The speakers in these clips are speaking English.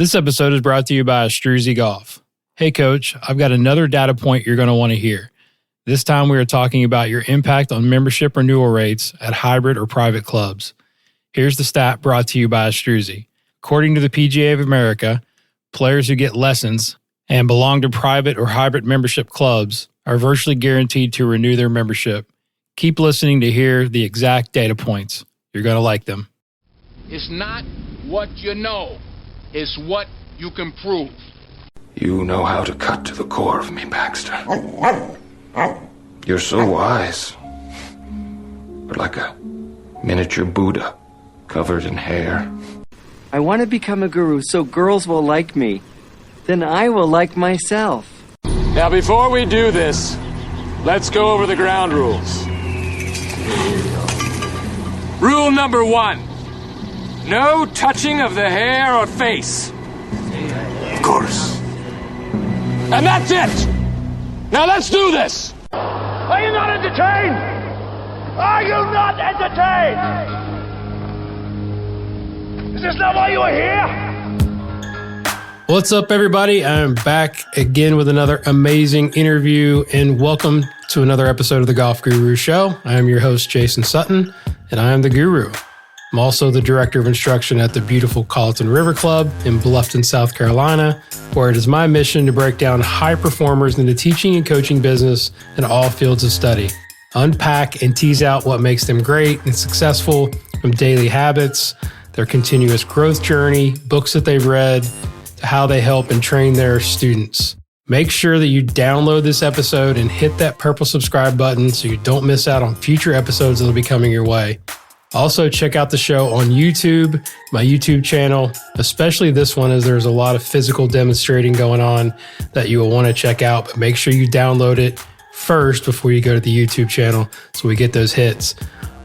This episode is brought to you by Struzy Golf. Hey, Coach, I've got another data point you're going to want to hear. This time we are talking about your impact on membership renewal rates at hybrid or private clubs. Here's the stat brought to you by Struzy. According to the PGA of America, players who get lessons and belong to private or hybrid membership clubs are virtually guaranteed to renew their membership. Keep listening to hear the exact data points. You're going to like them. It's not what you know, it's what you can prove. You know how to cut to the core of me, Baxter. You're so wise. You're like a miniature Buddha covered in hair. I want to become a guru so girls will like me. Then I will like myself. Now, before we do this, let's go over the ground rules. Rule number 1. No touching of the hair or face. Of course. And that's it! Now let's do this! Are you not entertained? Are you not entertained? Is this not why you are here? What's up, everybody? I'm back again with another amazing interview, and welcome to another episode of the Golf Guru Show. I am your host, Jason Sutton, and I am the Guru. I'm also the Director of Instruction at the beautiful Colleton River Club in Bluffton, South Carolina, where it is my mission to break down high performers in the teaching and coaching business in all fields of study, unpack and tease out what makes them great and successful, from daily habits, their continuous growth journey, books that they've read, to how they help and train their students. Make sure that you download this episode and hit that purple subscribe button so you don't miss out on future episodes that will be coming your way. Also, check out the show on YouTube, my YouTube channel, especially this one, as there's a lot of physical demonstrating going on that you will want to check out. But make sure you download it first before you go to the YouTube channel so we get those hits.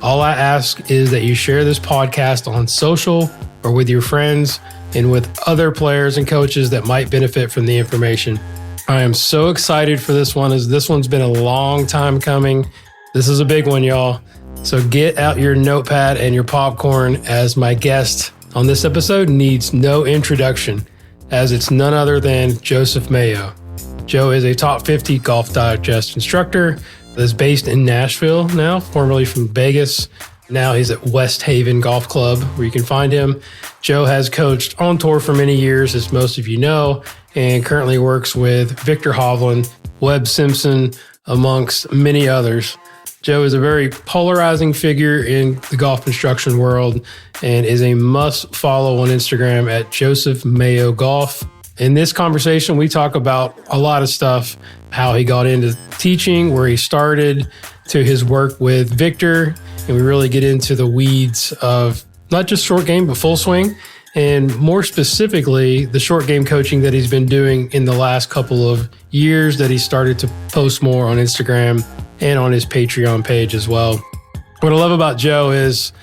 All I ask is that you share this podcast on social or with your friends and with other players and coaches that might benefit from the information. I am so excited for this one, as this one's been a long time coming. This is a big one, y'all. So get out your notepad and your popcorn, as my guest on this episode needs no introduction, as it's none other than Joseph Mayo. Joe is a top 50 Golf Digest instructor that's based in Nashville now, formerly from Vegas. Now he's at West Haven Golf Club, where you can find him. Joe has coached on tour for many years, as most of you know, and currently works with Victor Hovland, Webb Simpson, amongst many others. Joe is a very polarizing figure in the golf instruction world and is a must follow on Instagram at Joseph Mayo Golf. In this conversation, we talk about a lot of stuff, how he got into teaching, where he started, to his work with Victor. And we really get into the weeds of not just short game, but full swing. And more specifically, the short game coaching that he's been doing in the last couple of years, that he started to post more on Instagram and on his Patreon page as well. What I love about Joe is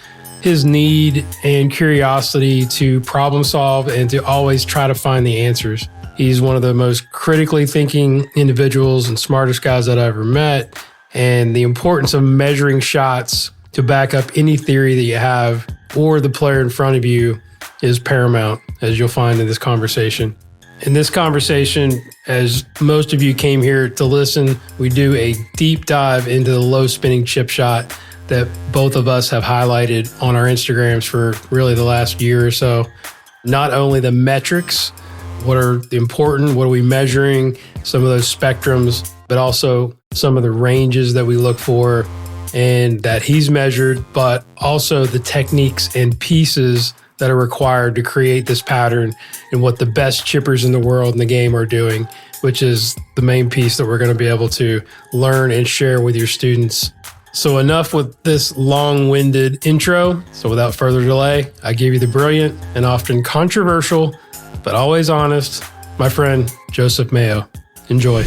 his need and curiosity to problem solve and to always try to find the answers. He's one of the most critically thinking individuals and smartest guys that I've ever met. And the importance of measuring shots to back up any theory that you have or the player in front of you is paramount, as you'll find in this conversation. In this conversation, as most of you came here to listen, we do a deep dive into the low spinning chip shot that both of us have highlighted on our Instagrams for really the last year or so. Not only the metrics, what are the important, what are we measuring, some of those spectrums, but also some of the ranges that we look for and that he's measured, but also the techniques and pieces that are required to create this pattern and what the best chippers in the world in the game are doing, which is the main piece that we're going to be able to learn and share with your students. So enough with this long-winded intro. So without further delay, I give you the brilliant and often controversial, but always honest, my friend, Joseph Mayo. Enjoy.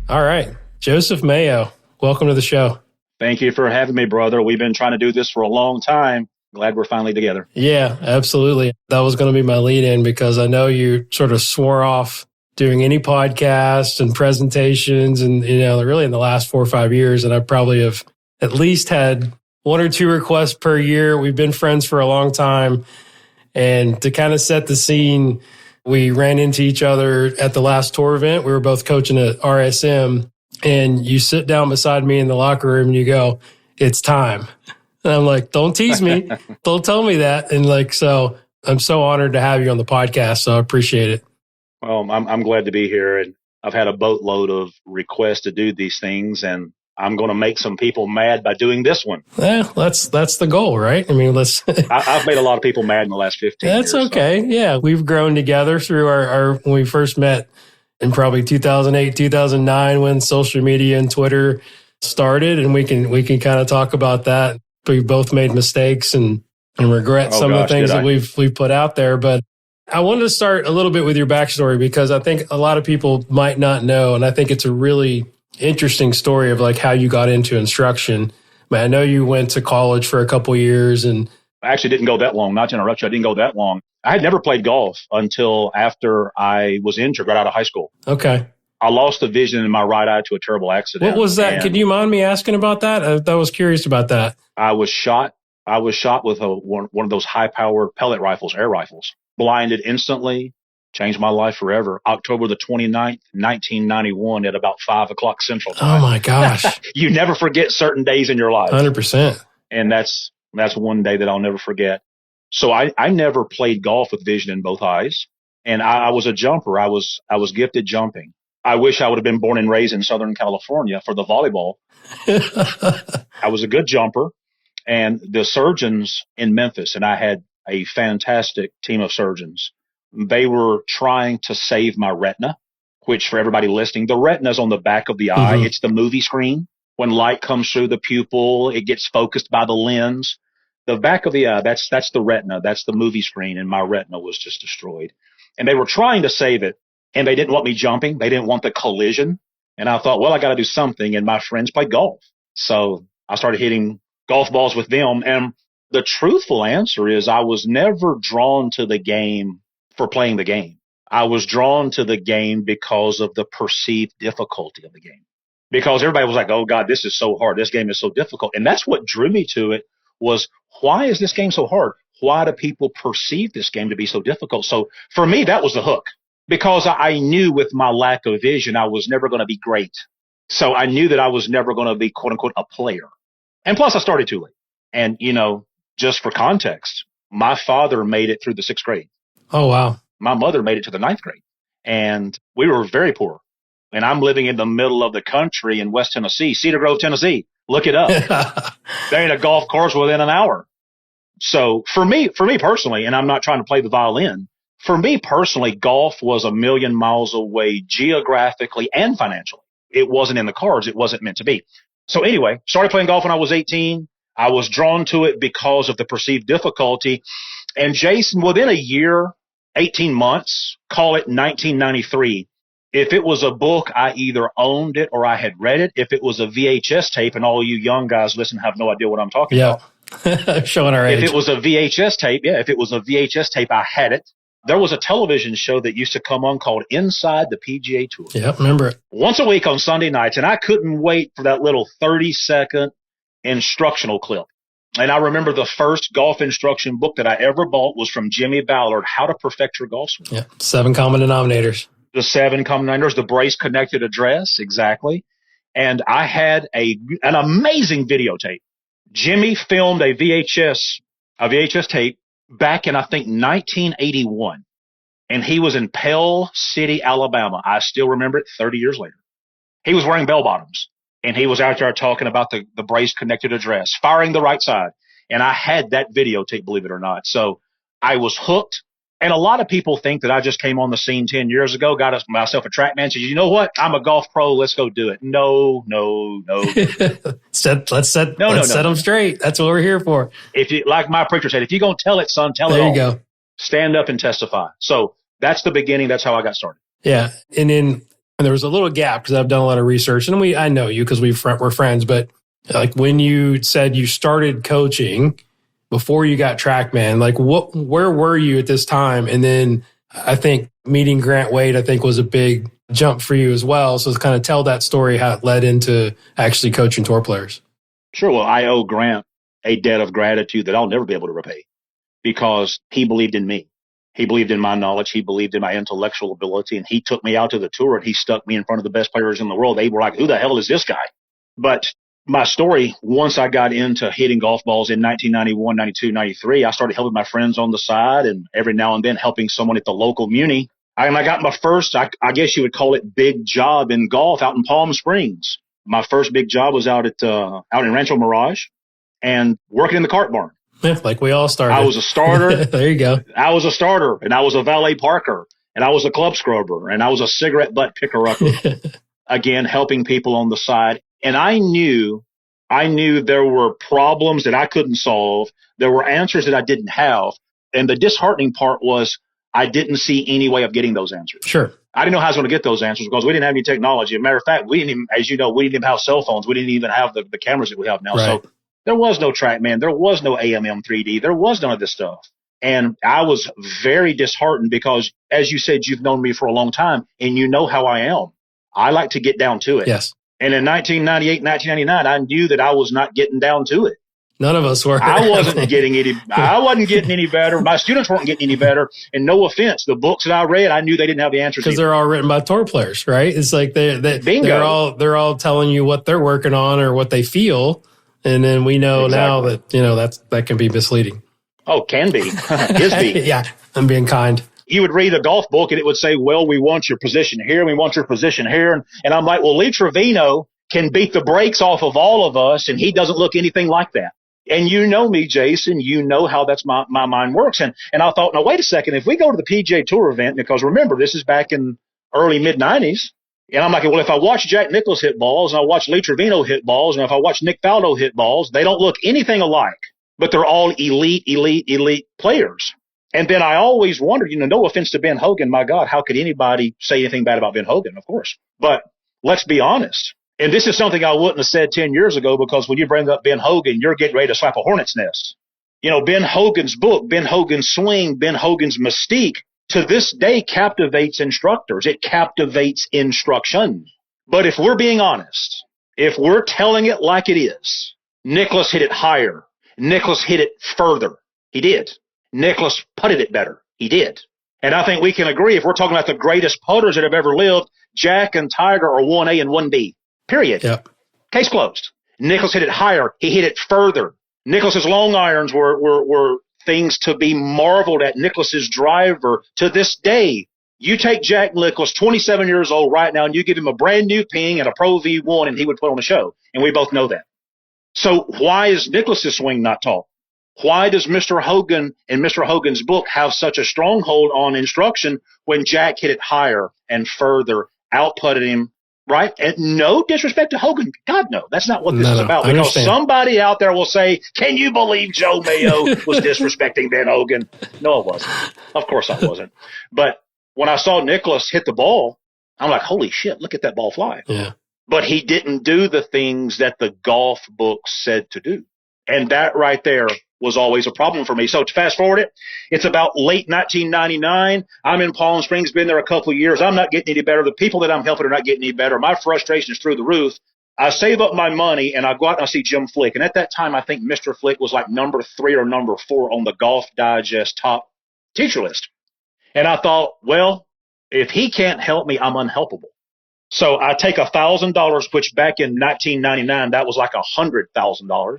All right, Joseph Mayo, welcome to the show. Thank you for having me, brother. We've been trying to do this for a long time. Glad we're finally together. Yeah, absolutely. That was going to be my lead in, because I know you sort of swore off doing any podcasts and presentations and, really in the last 4 or 5 years. And I probably have at least had 1 or 2 requests per year. We've been friends for a long time. And to kind of set the scene, we ran into each other at the last tour event. We were both coaching at RSM, and you sit down beside me in the locker room and you go, "It's time." And I'm like, "Don't tease me. Don't tell me that." And like, so I'm so honored to have you on the podcast. So I appreciate it. Well, I'm glad to be here, and I've had a boatload of requests to do these things, and I'm going to make some people mad by doing this one. Yeah, that's the goal, right? I mean, I've made a lot of people mad in the last 15 years. That's okay. So. Yeah, we've grown together through our when we first met in probably 2008, 2009, when social media and Twitter started, and we can kind of talk about that. We've both made mistakes and regret some of the things that we've put out there, but I wanted to start a little bit with your backstory because I think a lot of people might not know, and I think it's a really interesting story of like how you got into instruction. I know you went to college for a couple years, and I actually didn't go that long. Not to interrupt you, I didn't go that long. I had never played golf until after I was injured right out of high school. Okay. I lost the vision in my right eye to a terrible accident. What was that? Could you mind me asking about that? I was curious about that. I was shot with one of those high-powered pellet rifles, air rifles. Blinded instantly, changed my life forever. October the 29th, 1991 at about 5 o'clock Central Time. Oh my gosh. You never forget certain days in your life. 100%. And that's one day that I'll never forget. So I never played golf with vision in both eyes. And I was a jumper. I was gifted jumping. I wish I would have been born and raised in Southern California for the volleyball. I was a good jumper. And the surgeons in Memphis, and I had a fantastic team of surgeons. They were trying to save my retina, which for everybody listening, the retina is on the back of the eye. Mm-hmm. It's the movie screen. When light comes through the pupil, it gets focused by the lens. The back of the eye, that's the retina. That's the movie screen. And my retina was just destroyed. And they were trying to save it. And they didn't want me jumping. They didn't want the collision. And I thought, well, I got to do something. And my friends played golf. So I started hitting golf balls with them. And the truthful answer is I was never drawn to the game for playing the game. I was drawn to the game because of the perceived difficulty of the game. Because everybody was like, oh, God, this is so hard. This game is so difficult. And that's what drew me to it was, why is this game so hard? Why do people perceive this game to be so difficult? So for me, that was the hook. Because I knew with my lack of vision, I was never going to be great. So I knew that I was never going to be, quote unquote, a player. And plus, I started too late. And, just for context, my father made it through the 6th grade. Oh, wow. My mother made it to the 9th grade. And we were very poor. And I'm living in the middle of the country in West Tennessee, Cedar Grove, Tennessee. Look it up. There ain't a golf course within an hour. So for me personally, and I'm not trying to play the violin, for me personally, golf was a million miles away geographically and financially. It wasn't in the cards. It wasn't meant to be. So anyway, started playing golf when I was 18. I was drawn to it because of the perceived difficulty. And Jason, within a year, 18 months, call it 1993, if it was a book, I either owned it or I had read it. If it was a VHS tape, and all you young guys listen have no idea what I'm talking about. Showing our age. If it was a VHS tape, I had it. There was a television show that used to come on called Inside the PGA Tour. Yeah, remember it. Once a week on Sunday nights, and I couldn't wait for that little 30-second instructional clip. And I remember the first golf instruction book that I ever bought was from Jimmy Ballard, How to Perfect Your Golf Swing. Yeah, 7 common denominators. The 7 common denominators, the brace connected address, exactly. And I had an amazing videotape. Jimmy filmed a VHS tape back in, I think, 1981. And he was in Pell City, Alabama. I still remember it 30 years later. He was wearing bell bottoms. And he was out there talking about the brace connected address, firing the right side. And I had that videotape, believe it or not. So I was hooked. And a lot of people think that I just came on the scene 10 years ago, got myself a TrackMan, said, you know what? I'm a golf pro. Let's go do it. No. Let's set them straight. That's what we're here for. If you, like my preacher said, if you're going to tell it, son, tell it all. There you go. Stand up and testify. So that's the beginning. That's how I got started. Yeah. And there was a little gap because I've done a lot of research, and I know you because we're friends, but like when you said you started coaching before you got TrackMan, like where were you at this time? And then I think meeting Grant Wade, I think, was a big jump for you as well. So kind of tell that story, how it led into actually coaching tour players. Sure. Well, I owe Grant a debt of gratitude that I'll never be able to repay. because he believed in me. He believed in my knowledge. He believed in my intellectual ability, and he took me out to the tour and he stuck me in front of the best players in the world. They were like, who the hell is this guy? But my story, once I got into hitting golf balls in 1991, 92, 93, I started helping my friends on the side and every now and then helping someone at the local muni. And I got my first, I guess you would call it, big job in golf out in Palm Springs. My first big job was out in Rancho Mirage and working in the cart barn. Yeah, like we all started. I was a starter. There you go. I was a starter, and I was a valet parker, and I was a club scrubber, and I was a cigarette butt picker-upper. Again, helping people on the side. And I knew there were problems that I couldn't solve. There were answers that I didn't have. And the disheartening part was I didn't see any way of getting those answers. Sure. I didn't know how I was going to get those answers because we didn't have any technology. As a matter of fact, we didn't even, as you know, we didn't even have cell phones. We didn't even have the cameras that we have now. Right. So there was no TrackMan. There was no AMM 3D. There was none of this stuff. And I was very disheartened because, as you said, you've known me for a long time and you know how I am. I like to get down to it. Yes. And in 1998, 1999, I knew that I was not getting down to it. None of us were. I wasn't getting any better. My students weren't getting any better. And no offense, the books that I read, I knew they didn't have the answers. Because they're all written by tour players, right? It's like they're all telling you what they're working on or what they feel. And then we know now that, that can be misleading. Oh, can be. Is be. Yeah, I'm being kind. You would read a golf book and it would say, well, we want your position here. We want your position here. And I'm like, well, Lee Trevino can beat the brakes off of all of us. And he doesn't look anything like that. And you know me, Jason, you know how that's my mind works. And I thought, now, wait a second. If we go to the PGA Tour event, because remember, this is back in early mid-90s. And I'm like, well, if I watch Jack Nicklaus hit balls and I watch Lee Trevino hit balls and if I watch Nick Faldo hit balls, they don't look anything alike, but they're all elite players. And then I always wondered, no offense to Ben Hogan, my God, how could anybody say anything bad about Ben Hogan? Of course. But let's be honest. And this is something I wouldn't have said 10 years ago, because when you bring up Ben Hogan, you're getting ready to slap a hornet's nest. Ben Hogan's book, Ben Hogan's swing, Ben Hogan's mystique, to this day captivates instructors. It captivates instruction. But if we're being honest, if we're telling it like it is, Nicklaus hit it higher. Nicklaus hit it further. He did. Nicklaus putted it better. He did. And I think we can agree, if we're talking about the greatest putters that have ever lived, Jack and Tiger are 1A and 1B. Period. Yep. Case closed. Nicklaus hit it higher. He hit it further. Nicklaus's long irons were things to be marveled at. Nicklaus's driver, to this day, you take Jack Nicklaus, 27 years old right now, and you give him a brand new Ping and a Pro V1, and he would put on a show. And we both know that. So why is Nicklaus's swing not taught? Why does Mr. Hogan and Mr. Hogan's book have such a stronghold on instruction when Jack hit it higher and further, outputted him, right? And no disrespect to Hogan. God, no. That's not what this is about. Because somebody out there will say, can you believe Joe Mayo was disrespecting Ben Hogan? No, it wasn't. Of course I wasn't. But when I saw Nicklaus hit the ball, I'm like, holy shit, look at that ball fly. Yeah. But he didn't do the things that the golf books said to do. And that right there was always a problem for me. So to fast forward it, it's about late 1999. I'm in Palm Springs, been there a couple of years. I'm not getting any better. The people that I'm helping are not getting any better. My frustration is through the roof. I save up my money and I go out and I see Jim Flick. And at that time, I think Mr. Flick was like number 3 or number 4 on the Golf Digest top teacher list. And I thought, well, if he can't help me, I'm unhelpable. So I take $1,000, which back in 1999, that was like $100,000.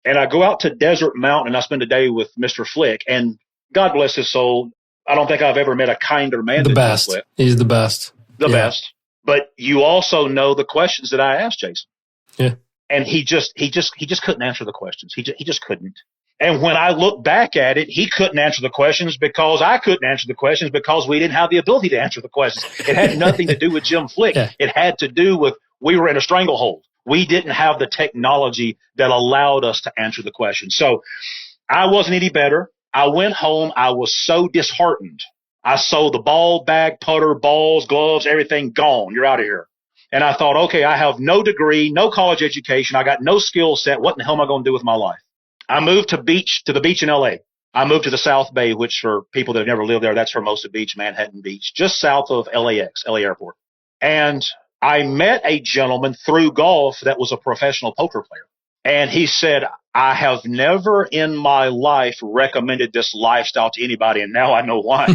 And I go out to Desert Mountain and I spend a day with Mr. Flick. And God bless his soul, I don't think I've ever met a kinder man than best. Jim Flick. He's the best. The best. But you also know the questions that I asked Jason. Yeah. And he just couldn't answer the questions. He just couldn't. And when I look back at it, he couldn't answer the questions because I couldn't answer the questions because we didn't have the ability to answer the questions. It had nothing to do with Jim Flick. Yeah. It had to do with we were in a stranglehold. We didn't have the technology that allowed us to answer the questions. So I wasn't any better. I went home. I was so disheartened. I saw the ball, bag, putter, balls, gloves, everything gone. You're out of here. And I thought, okay, I have no degree, no college education. I got no skill set. What in the hell am I going to do with my life? I moved to the beach in LA. I moved to the South Bay, which for people that have never lived there, that's Hermosa Beach, Manhattan Beach, just south of LAX, LA Airport. And I met a gentleman through golf that was a professional poker player. And he said, I have never in my life recommended this lifestyle to anybody, and now I know why.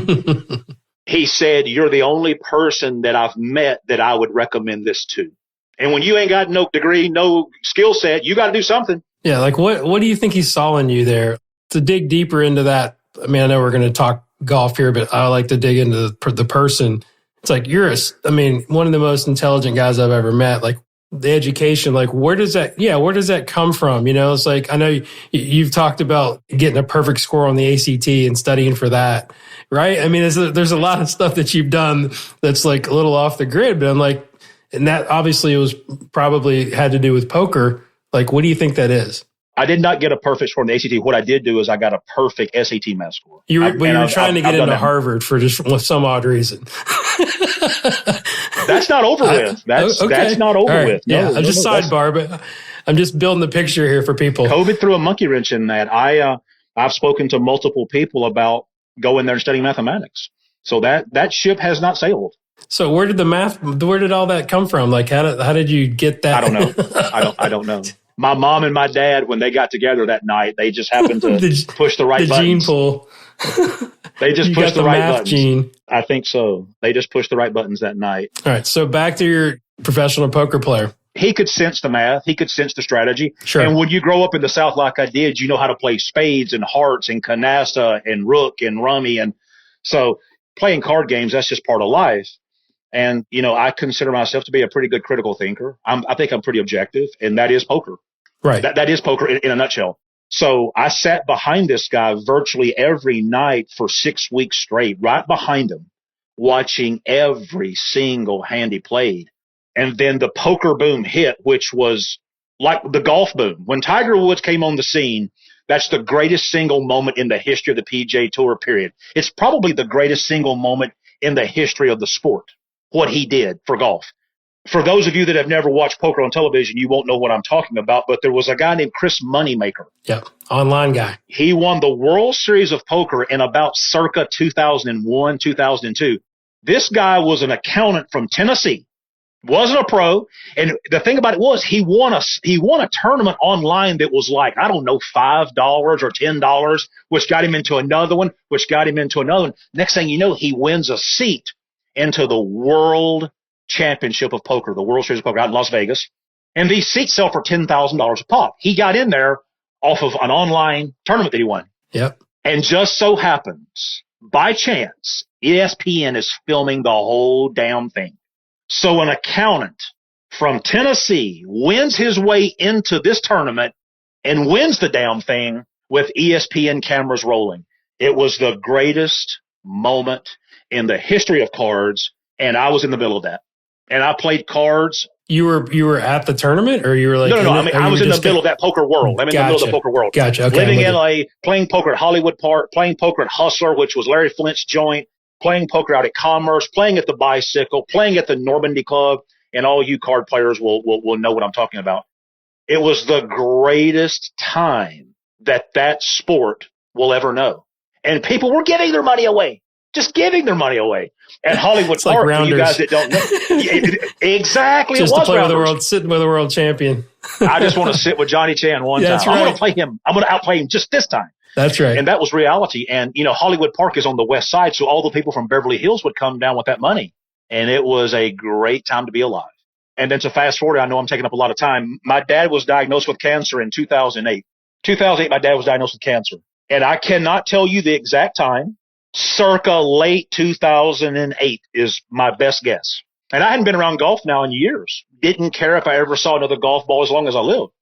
He said, you're the only person that I've met that I would recommend this to. And when you ain't got no degree, no skill set, you got to do something. Yeah, like what do you think he saw in you there? To dig deeper into that, I mean, I know we're going to talk golf here, but I like to dig into the person. It's like one of the most intelligent guys I've ever met. Like the education, like where does that come from? You know, it's like, I know you've talked about getting a perfect score on the ACT and studying for that, right? I mean, there's a lot of stuff that you've done that's like a little off the grid, but I'm like, and that obviously was probably had to do with poker. Like, what do you think that is? I did not get a perfect score on the ACT. What I did do is I got a perfect SAT math score. You were trying to get into Harvard for just some odd reason. That's not over with. That's not over with. No, I'm just sidebar, but I'm just building the picture here for people. COVID threw a monkey wrench in that. I've spoken to multiple people about going there and studying mathematics. So that ship has not sailed. So where did all that come from? Like how did you get that? I don't know. I don't know. My mom and my dad, when they got together that night, they just happened to push the right buttons. Gene pull. They just pushed the right buttons. Gene. I think so. They just pushed the right buttons that night. All right. So back to your professional poker player. He could sense the math. He could sense the strategy. Sure. And when you grow up in the South like I did, you know how to play spades and hearts and canasta and rook and rummy. And so playing card games, that's just part of life. And, you know, I consider myself to be a pretty good critical thinker. I think I'm pretty objective, and that is poker. Right. That is poker in a nutshell. So I sat behind this guy virtually every night for 6 weeks straight, right behind him, watching every single hand he played. And then the poker boom hit, which was like the golf boom. When Tiger Woods came on the scene, that's the greatest single moment in the history of the PGA Tour, period. It's probably the greatest single moment in the history of the sport, what he did for golf. For those of you that have never watched poker on television, you won't know what I'm talking about, but there was a guy named Chris Moneymaker. Yeah, online guy. He won the World Series of Poker in about circa 2001, 2002. This guy was an accountant from Tennessee, wasn't a pro. And the thing about it was he won a tournament online that was like, I don't know, $5 or $10, which got him into another one, which got him into another one. Next thing you know, he wins a seat into the World Championship of Poker, the World Series of Poker out in Las Vegas. And these seats sell for $10,000 a pop. He got in there off of an online tournament that he won. Yep. And just so happens, by chance, ESPN is filming the whole damn thing. So an accountant from Tennessee wins his way into this tournament and wins the damn thing with ESPN cameras rolling. It was the greatest moment in the history of cards, and I was in the middle of that. And I played cards. You were at the tournament, or you were like? No. I mean, I was in the middle of that poker world. I'm in the middle of the poker world. Gotcha. Okay, living in LA, playing poker at Hollywood Park, playing poker at Hustler, which was Larry Flint's joint, playing poker out at Commerce, playing at the Bicycle, playing at the Normandy Club, and all you card players will know what I'm talking about. It was the greatest time that sport will ever know. And people were giving their money away. Just giving their money away at Hollywood Park. Like for you guys that don't know, exactly. Just it was to play rounders. with sitting with a world champion. I just want to sit with Johnny Chan one time. Right. I'm going to play him. I'm going to outplay him just this time. That's right. And that was reality. And you know, Hollywood Park is on the west side, so all the people from Beverly Hills would come down with that money, and it was a great time to be alive. And then to fast forward, I know I'm taking up a lot of time. My dad was diagnosed with cancer in 2008. 2008, my dad was diagnosed with cancer, and I cannot tell you the exact time. Circa late 2008 is my best guess. And I hadn't been around golf now in years. Didn't care if I ever saw another golf ball as long as I lived.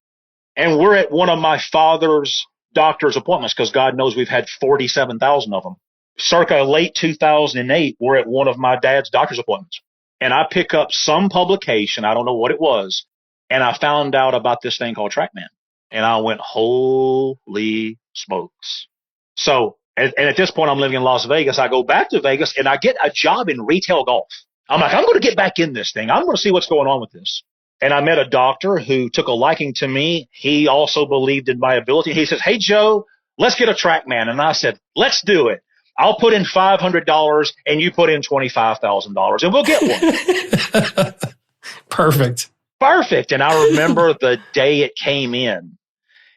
And we're at one of my father's doctor's appointments, because God knows we've had 47,000 of them. Circa late 2008, we're at one of my dad's doctor's appointments. And I pick up some publication, I don't know what it was, and I found out about this thing called TrackMan. And I went, holy smokes. So, and at this point, I'm living in Las Vegas. I go back to Vegas, and I get a job in retail golf. I'm like, I'm going to get back in this thing. I'm going to see what's going on with this. And I met a doctor who took a liking to me. He also believed in my ability. He says, hey, Joe, let's get a TrackMan. And I said, let's do it. I'll put in $500 and you put in $25,000 and we'll get one. Perfect. And I remember the day it came in.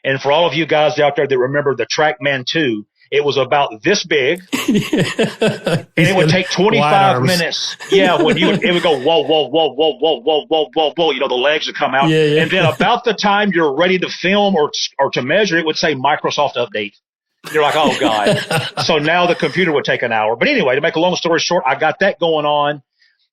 And for all of you guys out there that remember the TrackMan 2, it was about this big, and it would take 25 minutes. Yeah, it would go whoa, whoa, whoa, whoa, whoa, whoa, whoa, whoa, whoa. You know, the legs would come out, and then about the time you're ready to film or to measure, it would say Microsoft Update. You're like, oh God. So now the computer would take an hour. But anyway, to make a long story short, I got that going on,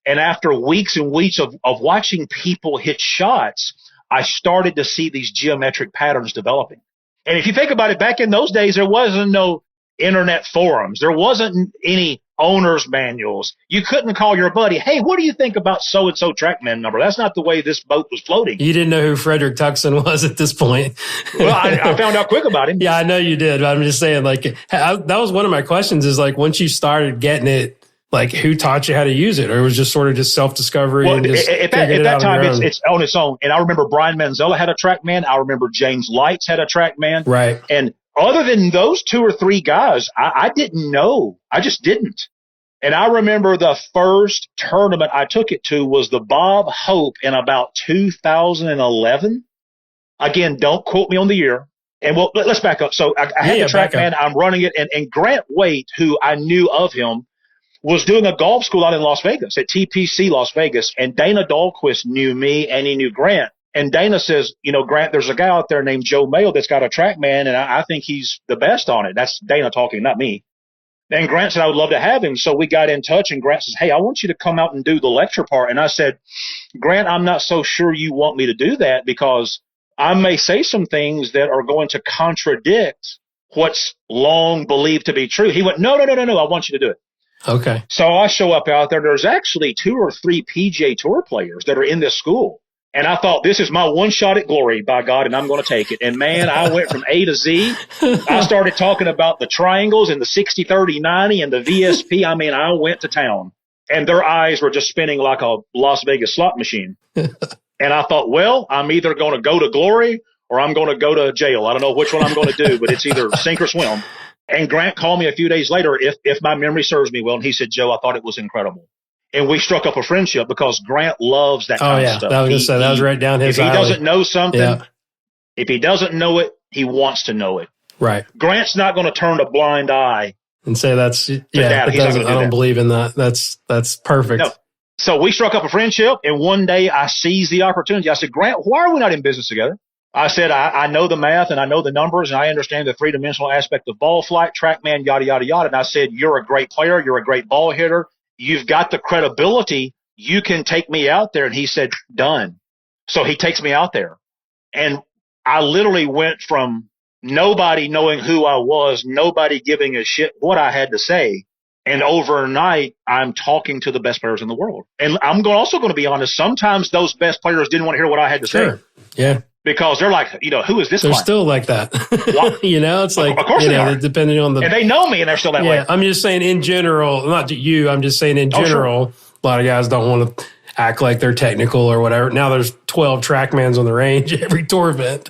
and after weeks and weeks of watching people hit shots, I started to see these geometric patterns developing. And if you think about it, back in those days, there wasn't no internet forums. There wasn't any owner's manuals. You couldn't call your buddy, hey, what do you think about so-and-so TrackMan number? That's not the way this boat was floating. You didn't know who Frederick Tuxon was at this point. Well, I found out quick about him. Yeah, I know you did. But I'm just saying, like, that was one of my questions is, like, once you started getting it, like, who taught you how to use it? Or it was just sort of just self-discovery? Well, and just at that time, it's on its own. And I remember Brian Manzella had a TrackMan. I remember James Lights had a TrackMan. Right. And other than those 2 or 3 guys, I didn't know. I just didn't. And I remember the first tournament I took it to was the Bob Hope in about 2011. Again, don't quote me on the year. And well, let's back up. So I had the TrackMan. I'm running it. And Grant Waite, who I knew of him, was doing a golf school out in Las Vegas at TPC Las Vegas. And Dana Dahlquist knew me and he knew Grant. And Dana says, you know, Grant, there's a guy out there named Joe Mayo that's got a TrackMan, and I think he's the best on it. That's Dana talking, not me. And Grant said, I would love to have him. So we got in touch, and Grant says, hey, I want you to come out and do the lecture part. And I said, Grant, I'm not so sure you want me to do that because I may say some things that are going to contradict what's long believed to be true. He went, no, I want you to do it. Okay. So I show up out there. There's actually 2 or 3 PGA Tour players that are in this school. And I thought, this is my one shot at glory, by God, and I'm going to take it. And, man, I went from A to Z. I started talking about the triangles and the 60, 30, 90 and the VSP. I mean, I went to town. And their eyes were just spinning like a Las Vegas slot machine. And I thought, well, I'm either going to go to glory or I'm going to go to jail. I don't know which one I'm going to do, but it's either sink or swim. And Grant called me a few days later, if my memory serves me well, and he said, Joe, I thought it was incredible. And we struck up a friendship because Grant loves that kind of stuff. That was right down his alley. If he doesn't know something, if he doesn't know it, he wants to know it. Right. Grant's not going to turn a blind eye and say I don't believe in that. That's perfect. No. So we struck up a friendship, and one day I seized the opportunity. I said, Grant, why are we not in business together? I said, I know the math and I know the numbers and I understand the 3-dimensional aspect of ball flight, TrackMan, yada, yada, yada. And I said, you're a great player. You're a great ball hitter. You've got the credibility. You can take me out there. And he said, done. So he takes me out there. And I literally went from nobody knowing who I was, nobody giving a shit what I had to say. And overnight, I'm talking to the best players in the world. And I'm also going to be honest, sometimes those best players didn't want to hear what I had to say. Yeah. Because they're like, who is this? They're still like that. It's like, of course they are. Depending on the. And they know me and they're still that way. Yeah, I'm just saying in general, not you, I'm just saying in general, a lot of guys don't want to act like they're technical or whatever. Now there's 12 TrackMans on the range every tour event.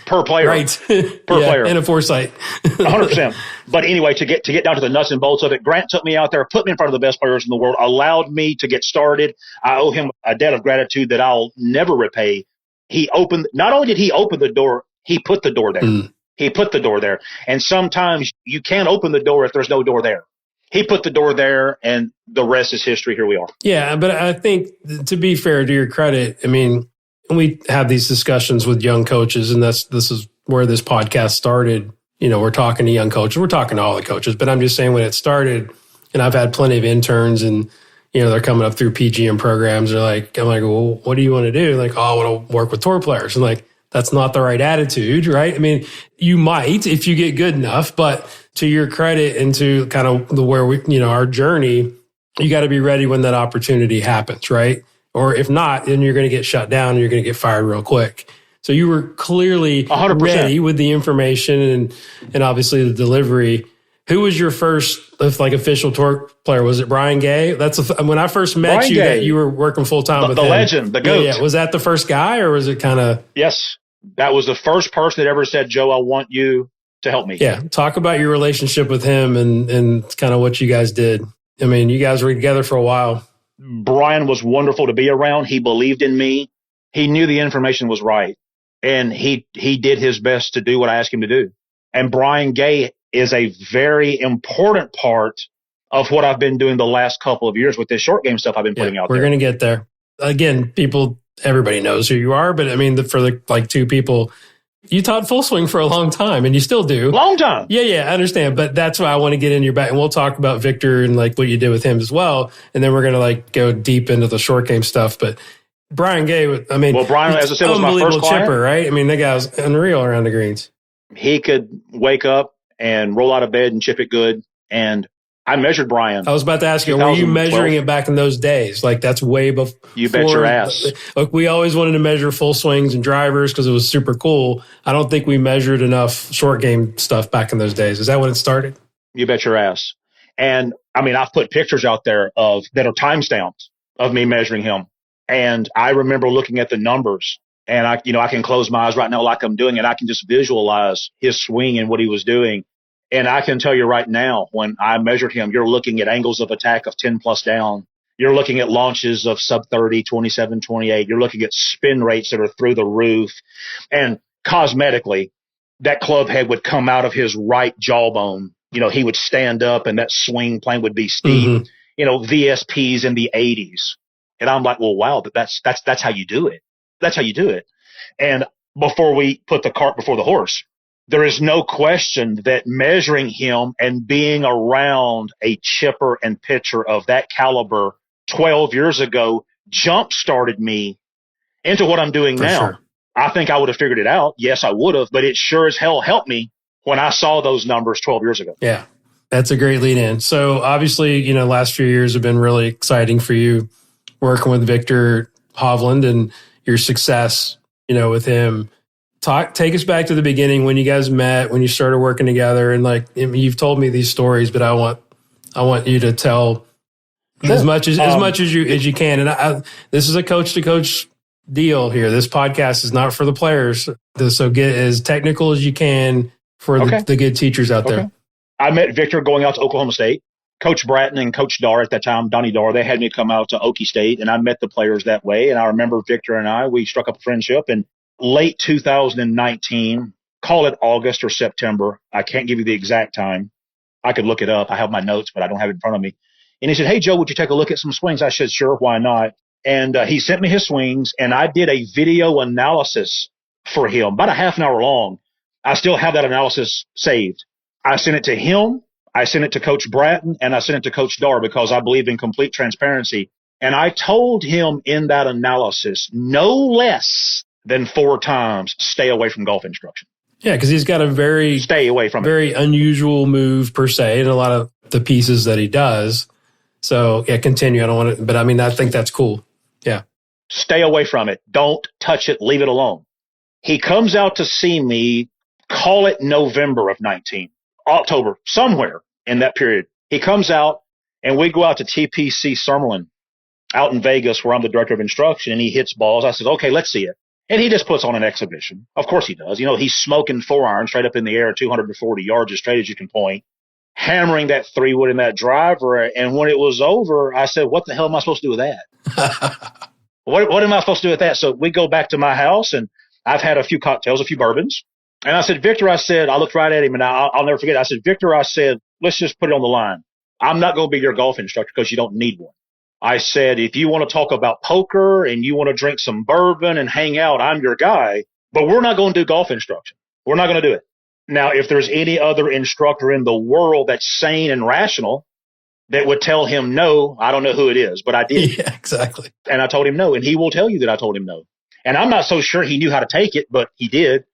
Per player. Right. Per player. And a foresight. 100%. But anyway, to get down to the nuts and bolts of it, Grant took me out there, put me in front of the best players in the world, allowed me to get started. I owe him a debt of gratitude that I'll never repay. Not only did he open the door, he put the door there. He put the door there. And sometimes you can't open the door if there's no door there. He put the door there, and the rest is history. Here we are. Yeah, but I think, to be fair to your credit, I mean, we have these discussions with young coaches, and this is where this podcast started. We're talking to young coaches. We're talking to all the coaches, but I'm just saying when it started, and I've had plenty of interns, and they're coming up through PGM programs. I'm like, well, what do you want to do? Like, I want to work with tour players. And like, that's not the right attitude, right? I mean, you might if you get good enough, but to your credit and to kind of where we, our journey, you got to be ready when that opportunity happens, right? Or if not, then you're going to get shut down and you're going to get fired real quick. So you were clearly 100%. ready with the information and obviously the delivery. Who was your first official tour player? Was it Brian Gay? When I first met Brian you, Gay, that you were working full time with the him. legend, the GOAT. Yeah. Was that the first guy, or was it kind of? Yes, that was the first person that ever said, "Joe, I want you to help me." Yeah, talk about your relationship with him and kind of what you guys did. I mean, you guys were together for a while. Brian was wonderful to be around. He believed in me. He knew the information was right. And he did his best to do what I asked him to do. And Brian Gay is a very important part of what I've been doing the last couple of years with this short game stuff I've been putting out there. We're going to get there. Again, everybody knows who you are, but I mean, for the like two people, you taught full swing for a long time and you still do. Long time. Yeah, I understand. But that's why I want to get in your back. And we'll talk about Victor and like what you did with him as well. And then we're going to like go deep into the short game stuff. But Brian Gay, I mean, Brian, as I said, was my first client. Chipper, right? I mean, that guy was unreal around the greens. He could wake up and roll out of bed and chip it good. And I measured Brian. I was about to ask you, were you measuring it back in those days? Like that's way before. You bet your ass. Look, we always wanted to measure full swings and drivers because it was super cool. I don't think we measured enough short game stuff back in those days. Is that when it started? You bet your ass. And I mean, I've put pictures out there that are timestamped of me measuring him. And I remember looking at the numbers, and I can close my eyes right now like I'm doing, and I can just visualize his swing and what he was doing. And I can tell you right now, when I measured him, you're looking at angles of attack of 10 plus down. You're looking at launches of sub 30, 27, 28. You're looking at spin rates that are through the roof. And cosmetically, that club head would come out of his right jawbone. He would stand up and that swing plane would be steep. VSPs in the 80s. And I'm like, well, wow, but that's how you do it. That's how you do it. And before we put the cart before the horse, there is no question that measuring him and being around a chipper and pitcher of that caliber 12 years ago jump-started me into what I'm doing now. Sure. I think I would have figured it out. Yes, I would have, but it sure as hell helped me when I saw those numbers 12 years ago. Yeah, that's a great lead in. So obviously, last few years have been really exciting for you working with Victor Hovland and your success, with him. Take us back to the beginning when you guys met, when you started working together, and you've told me these stories, but I want you to tell as much as you can. And this is a coach to coach deal here. This podcast is not for the players, so get as technical as you can for the good teachers out there. I met Victor going out to Oklahoma State. Coach Bratton and Coach Dar at that time, Donnie Dar, they had me come out to Okie State, and I met the players that way. And I remember Victor and we struck up a friendship. And late 2019, call it August or September. I can't give you the exact time. I could look it up. I have my notes, but I don't have it in front of me. And he said, hey, Joe, would you take a look at some swings? I said, sure, why not? And he sent me his swings, and I did a video analysis for him, about a half an hour long. I still have that analysis saved. I sent it to him. I sent it to Coach Bratton, and I sent it to Coach Dar because I believe in complete transparency. And I told him in that analysis, no less than 4 times, stay away from golf instruction. Yeah, because he's got a very unusual move per se, and a lot of the pieces that he does. So yeah, continue. I don't want to, but I mean, I think that's cool. Yeah. Stay away from it. Don't touch it. Leave it alone. He comes out to see me, call it November of 19, October, somewhere in that period. He comes out and we go out to TPC Summerlin out in Vegas where I'm the director of instruction, and he hits balls. I said, okay, let's see it. And he just puts on an exhibition. Of course he does. He's smoking 4-iron straight up in the air, 240 yards as straight as you can point, hammering that 3-wood in that driver. And when it was over, I said, what the hell am I supposed to do with that? What am I supposed to do with that? So we go back to my house, and I've had a few cocktails, a few bourbons. And I said, Victor, I looked right at him, and I'll never forget. I said, Victor, let's just put it on the line. I'm not going to be your golf instructor because you don't need one. I said, if you want to talk about poker and you want to drink some bourbon and hang out, I'm your guy, but we're not going to do golf instruction. We're not going to do it. Now, if there's any other instructor in the world that's sane and rational that would tell him no, I don't know who it is, but I did. Yeah, exactly. And I told him no, and he will tell you that I told him no. And I'm not so sure he knew how to take it, but he did.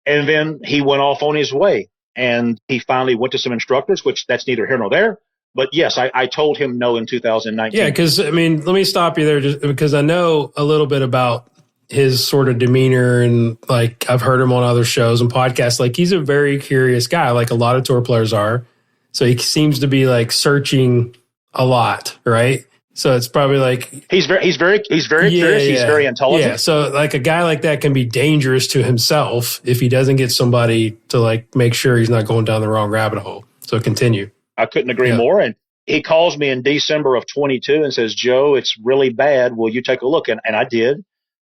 And then he went off on his way, and he finally went to some instructors, which that's neither here nor there. But yes, I told him no in 2019. Yeah, because, let me stop you there just because I know a little bit about his sort of demeanor, and I've heard him on other shows and podcasts. He's a very curious guy, like a lot of tour players are. So he seems to be searching a lot, right? So it's probably he's very curious. Yeah. He's very intelligent. Yeah. So a guy like that can be dangerous to himself if he doesn't get somebody to make sure he's not going down the wrong rabbit hole. So continue. I couldn't agree more. And he calls me in December of 22 and says, Joe, it's really bad. Will you take a look? And I did.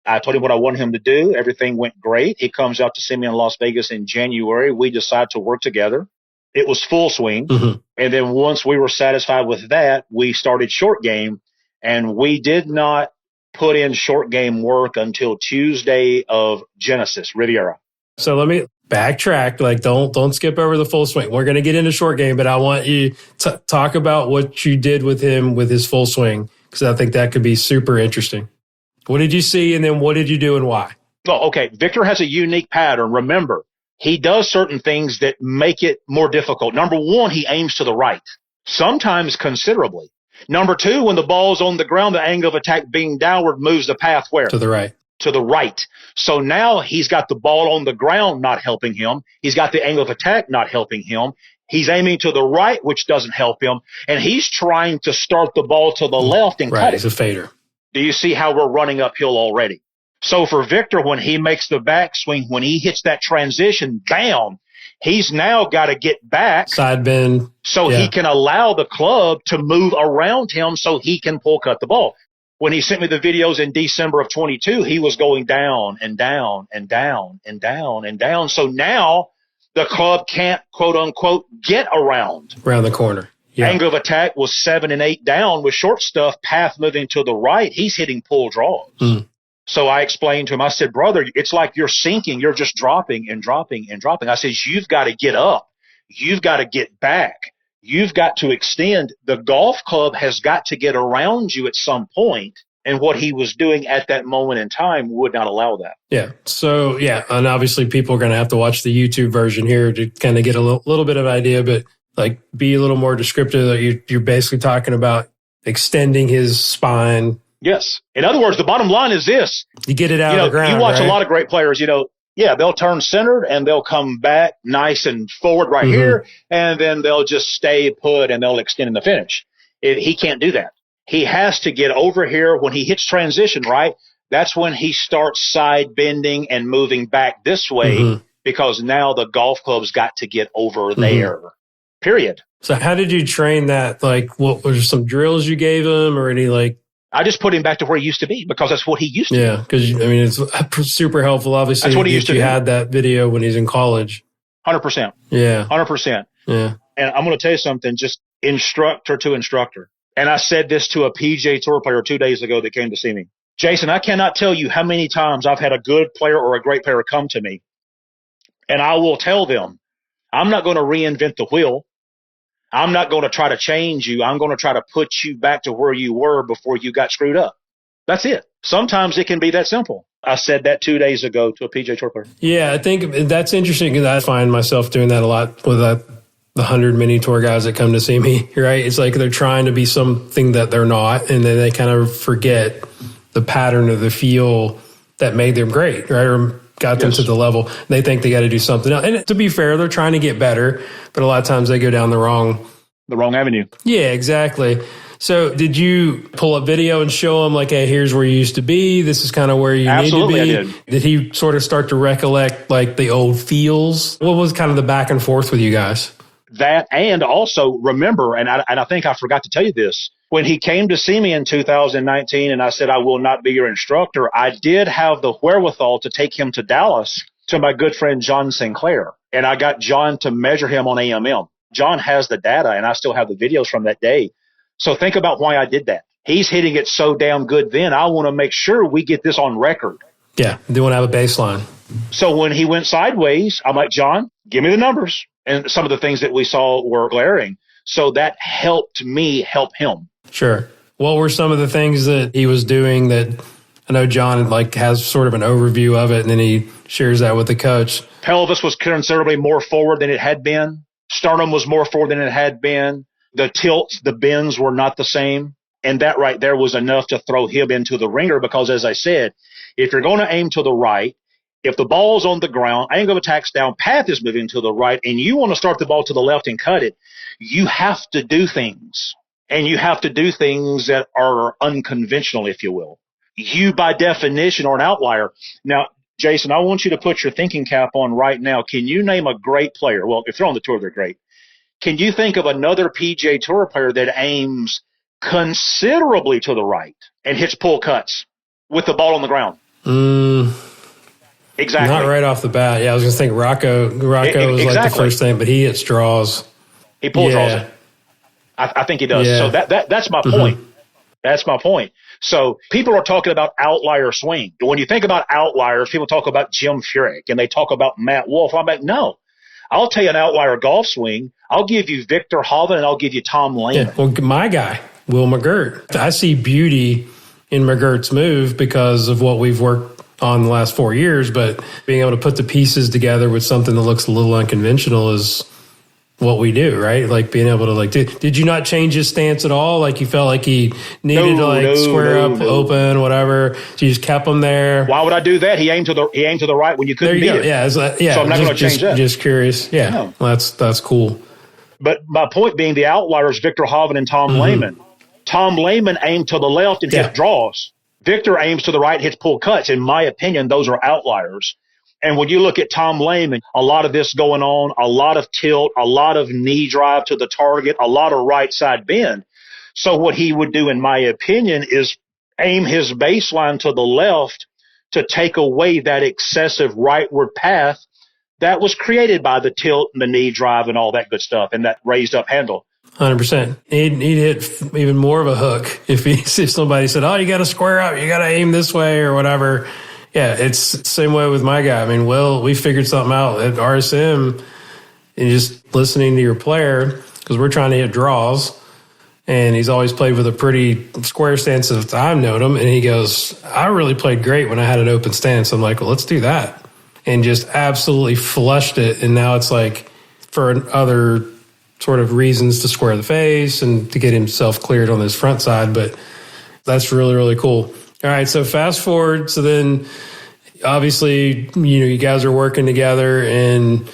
I told him what I wanted him to do. Everything went great. He comes out to see me in Las Vegas in January. We decide to work together. It was full swing. Mm-hmm. And then once we were satisfied with that, we started short game. And we did not put in short game work until Tuesday of Genesis, Riviera. So let me backtrack. Like, don't skip over the full swing. We're going to get into short game, but I want you to talk about what you did with him with his full swing, because I think that could be super interesting. What did you see, and then what did you do and why? Well, okay, Victor has a unique pattern. Remember, he does certain things that make it more difficult. Number one, he aims to the right, sometimes considerably. Number two, when the ball's on the ground, the angle of attack being downward moves the path where? To the right. To the right. So now he's got the ball on the ground not helping him. He's got the angle of attack not helping him. He's aiming to the right, which doesn't help him. And he's trying to start the ball to the left and cut it. Right, he's a fader. Do you see how we're running uphill already? So for Victor, when he makes the backswing, when he hits that transition, bam, he's now got to get back. Side bend. So he can allow the club to move around him so he can pull cut the ball. When he sent me the videos in December of 22, he was going down and down and down and down and down. So now the club can't, quote unquote, get around the corner. Yeah. Angle of attack was 7 and 8 down with short stuff, path moving to the right. He's hitting pull draws. So I explained to him, I said, brother, it's like you're sinking. You're just dropping and dropping and dropping. I said, you've got to get up. You've got to get back. You've got to extend. The golf club has got to get around you at some point. And what he was doing at that moment in time would not allow that. Yeah. So, yeah. And obviously people are going to have to watch the YouTube version here to kind of get a little bit of idea, but like be a little more descriptive. You're basically talking about extending his spine. Yes. In other words, the bottom line is this. You get it out of the ground. You watch right? a lot of great players, they'll turn centered and they'll come back nice and forward right here. And then they'll just stay put and they'll extend in the finish. He can't do that. He has to get over here when he hits transition, right? That's when he starts side bending and moving back this way because now the golf club's got to get over there. Period. So how did you train that? Like, what were some drills you gave him or any I just put him back to where he used to be because that's what he used to be. Yeah, because, it's super helpful. Obviously, that's what he used to do. Had that video when he's in college. 100%. Yeah. 100%. Yeah. And I'm going to tell you something, just instructor to instructor. And I said this to a PGA Tour player 2 days ago that came to see me. Jason, I cannot tell you how many times I've had a good player or a great player come to me. And I will tell them, I'm not going to reinvent the wheel. I'm not going to try to change you. I'm going to try to put you back to where you were before you got screwed up. That's it. Sometimes it can be that simple. I said that 2 days ago to a PGA Tour player. Yeah, I think that's interesting because I find myself doing that a lot with the 100 mini tour guys that come to see me, right? It's like they're trying to be something that they're not, and then they kind of forget the pattern of the feel that made them great, right? Or got them to the level. They think they got to do something else. And to be fair, they're trying to get better, but a lot of times they go down the wrong avenue. Yeah, exactly. So did you pull up video and show them like, hey, here's where you used to be. This is kind of where you Absolutely, need to be. I did. Did he sort of start to recollect like the old feels? What was kind of the back and forth with you guys? That, and also remember, and I think I forgot to tell you this, when he came to see me in 2019 and I said, I will not be your instructor, I did have the wherewithal to take him to Dallas to my good friend John Sinclair. And I got John to measure him on AMM. John has the data and I still have the videos from that day. So think about why I did that. He's hitting it so damn good then. I want to make sure we get this on record. Yeah, they want to have a baseline. So when he went sideways, I'm like, John, give me the numbers. And some of the things that we saw were glaring. So that helped me help him. Sure. What were some of the things that he was doing that I know John has sort of an overview of it and then he shares that with the coach? Pelvis was considerably more forward than it had been. Sternum was more forward than it had been. The tilts, the bends were not the same. And that right there was enough to throw him into the ringer because, as I said, if you're going to aim to the right, if the ball's on the ground, angle of attack's down, path is moving to the right, and you want to start the ball to the left and cut it, you have to do things. And you have to do things that are unconventional, if you will. You, by definition, are an outlier. Now, Jason, I want you to put your thinking cap on right now. Can you name a great player? Well, if they're on the tour, they're great. Can you think of another PGA Tour player that aims considerably to the right and hits pull cuts with the ball on the ground? Exactly. Not right off the bat. Yeah, I was going to think Rocco was like the first thing, but he hits draws. He pulls draws. I think he does. Yeah. So that's my point. That's my point. So people are talking about outlier swing. When you think about outliers, people talk about Jim Furyk and they talk about Matt Wolff. I'm like, no. I'll tell you an outlier golf swing. I'll give you Victor Hovland and I'll give you Tom Lehman. Yeah, well, my guy, Will McGirt. I see beauty in McGirt's move because of what we've worked on the last 4 years, but being able to put the pieces together with something that looks a little unconventional is what we do, right? Like being able to like, did you not change his stance at all? Like you felt like he needed to square up, open, whatever. So you just kept him there. Why would I do that? He aimed to the right when you couldn't beat it. Yeah, so I'm not going to change that. Just curious. Yeah, no. That's cool. But my point being, the outliers, Victor Hovland and Tom Lehman. Tom Lehman aimed to the left and hit draws. Victor aims to the right, hits pull cuts. In my opinion, those are outliers. And when you look at Tom Lehman, a lot of this going on, a lot of tilt, a lot of knee drive to the target, a lot of right side bend. So what he would do, in my opinion, is aim his baseline to the left to take away that excessive rightward path that was created by the tilt and the knee drive and all that good stuff and that raised up handle. 100%. He'd hit even more of a hook if somebody said, "Oh, you got to square up, you got to aim this way or whatever." Yeah, it's the same way with my guy. I mean, we figured something out at RSM and just listening to your player because we're trying to hit draws. And he's always played with a pretty square stance since I've known him. And he goes, "I really played great when I had an open stance." I'm like, "Well, let's do that." And just absolutely flushed it. And now it's like for other sort of reasons to square the face and to get himself cleared on his front side. But that's really, really cool. All right, so fast forward. So then, obviously, you guys are working together, and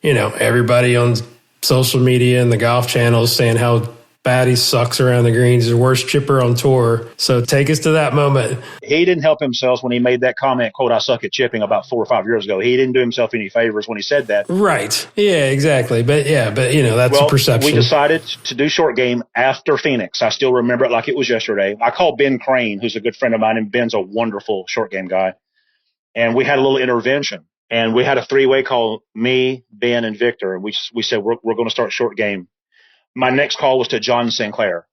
everybody on social media and the golf channels saying how bad he sucks around the greens. He's the worst chipper on tour. So take us to that moment. He didn't help himself when he made that comment, quote, "I suck at chipping," about 4 or 5 years ago. He didn't do himself any favors when he said that. Right. Yeah, exactly. But that's a perception. We decided to do short game after Phoenix. I still remember it like it was yesterday. I called Ben Crane, who's a good friend of mine, and Ben's a wonderful short game guy. And we had a little intervention. And we had a 3-way call, me, Ben, and Victor. And we said, we're going to start short game. My next call was to John Sinclair.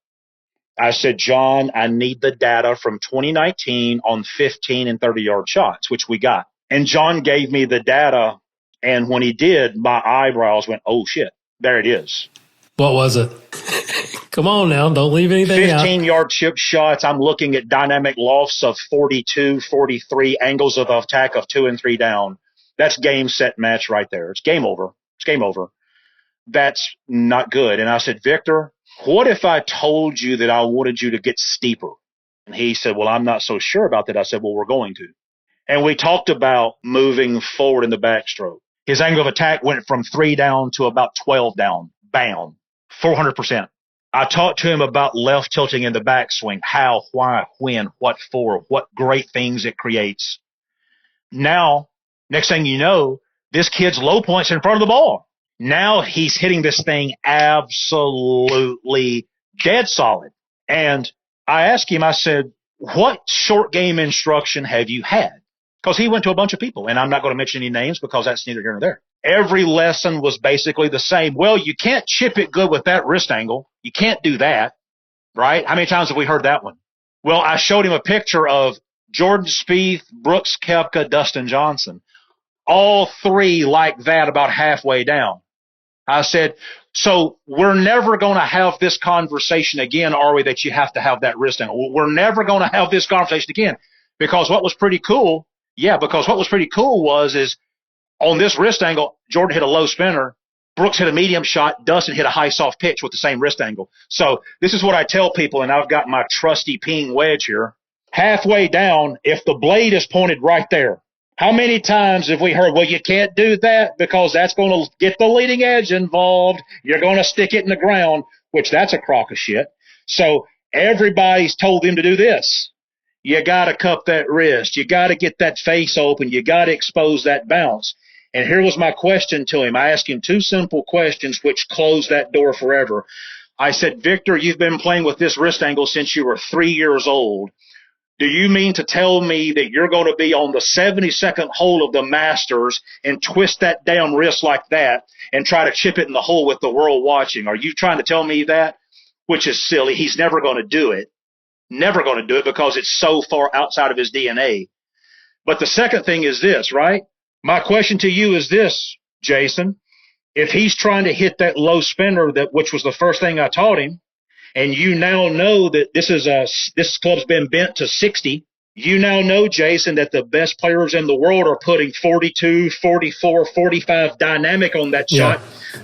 I said, "John, I need the data from 2019 on 15 and 30-yard shots," which we got. And John gave me the data. And when he did, my eyebrows went, "Oh, shit, there it is." What was it? Come on now. Don't leave anything out. 15-yard chip shots. I'm looking at dynamic lofts of 42, 43, angles of attack of 2 and 3 down. That's game, set, match right there. It's game over. It's game over. That's not good. And I said, "Victor, what if I told you that I wanted you to get steeper?" And he said, "Well, I'm not so sure about that." I said, "Well, we're going to." And we talked about moving forward in the backstroke. His angle of attack went from 3 down to about 12 down. Bam. 400%. I talked to him about left tilting in the backswing. How, why, when, what for, what great things it creates. Now, next thing you know, this kid's low point's in front of the ball. Now he's hitting this thing absolutely dead solid. And I asked him, I said, "What short game instruction have you had?" Because he went to a bunch of people, and I'm not going to mention any names because that's neither here nor there. Every lesson was basically the same. "Well, you can't chip it good with that wrist angle. You can't do that." Right? How many times have we heard that one? Well, I showed him a picture of Jordan Spieth, Brooks Koepka, Dustin Johnson. All 3 like that about halfway down. I said, "So we're never going to have this conversation again, are we, that you have to have that wrist angle? We're never going to have this conversation again." Because what was pretty cool is on this wrist angle, Jordan hit a low spinner, Brooks hit a medium shot, Dustin hit a high soft pitch with the same wrist angle. So this is what I tell people, and I've got my trusty ping wedge here. Halfway down, if the blade is pointed right there, how many times have we heard, "Well, you can't do that because that's going to get the leading edge involved. You're going to stick it in the ground," which that's a crock of shit. So everybody's told him to do this. You got to cup that wrist. You got to get that face open. You got to expose that bounce. And here was my question to him. I asked him 2 simple questions which closed that door forever. I said, "Victor, you've been playing with this wrist angle since you were 3 years old. Do you mean to tell me that you're going to be on the 72nd hole of the Masters and twist that damn wrist like that and try to chip it in the hole with the world watching? Are you trying to tell me that? Which is silly. He's never going to do it. Never going to do it because it's so far outside of his DNA. But the second thing is this, right? My question to you is this, Jason. If he's trying to hit that low spinner, which was the first thing I taught him, and you now know that this club's been bent to 60, you now know, Jason, that the best players in the world are putting 42, 44, 45 dynamic on that shot.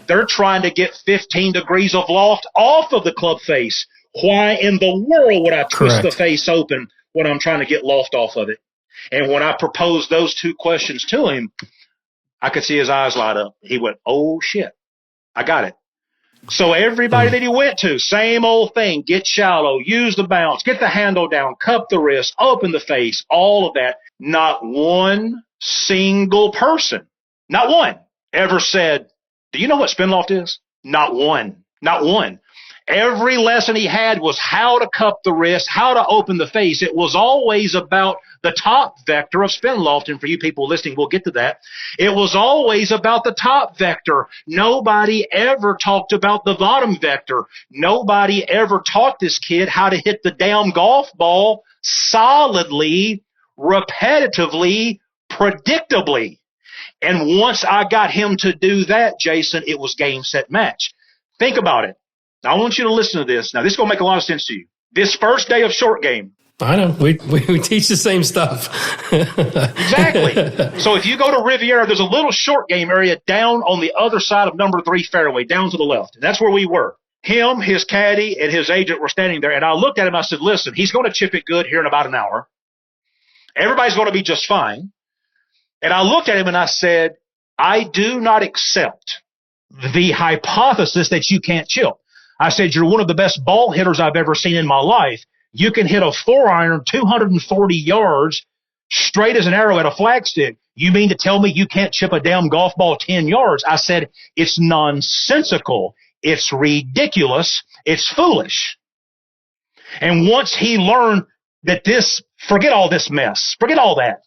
They're trying to get 15 degrees of loft off of the club face. Why in the world would I twist the face open when I'm trying to get loft off of it? And when I proposed those two questions to him, I could see his eyes light up. He went, oh, shit, I got it. So everybody that he went to, same old thing, get shallow, use the bounce, get the handle down, cup the wrist, open the face, all of that. Not one single person, not one, ever said, do you know what spin loft is? Not one, not one. Every lesson he had was how to cup the wrist, how to open the face. It was always about the top vector of spin loft. And for you people listening, we'll get to that. It was always about the top vector. Nobody ever talked about the bottom vector. Nobody ever taught this kid how to hit the damn golf ball solidly, repetitively, predictably. And once I got him to do that, Jason, it was game, set, match. Think about it. Now, I want you to listen to this. Now, this is going to make a lot of sense to you. This first day of short game. I know. We teach the same stuff. Exactly. So if you go to Riviera, there's a little short game area down on the other side of number 3 fairway, down to the left. And that's where we were. Him, his caddy, and his agent were standing there. And I looked at him. I said, listen, he's going to chip it good here in about an hour. Everybody's going to be just fine. And I looked at him and I said, I do not accept the hypothesis that you can't chip. I said, you're one of the best ball hitters I've ever seen in my life. You can hit a 4-iron 240 yards straight as an arrow at a flagstick. You mean to tell me you can't chip a damn golf ball 10 yards? I said, it's nonsensical. It's ridiculous. It's foolish. And once he learned that forget all this mess, forget all that.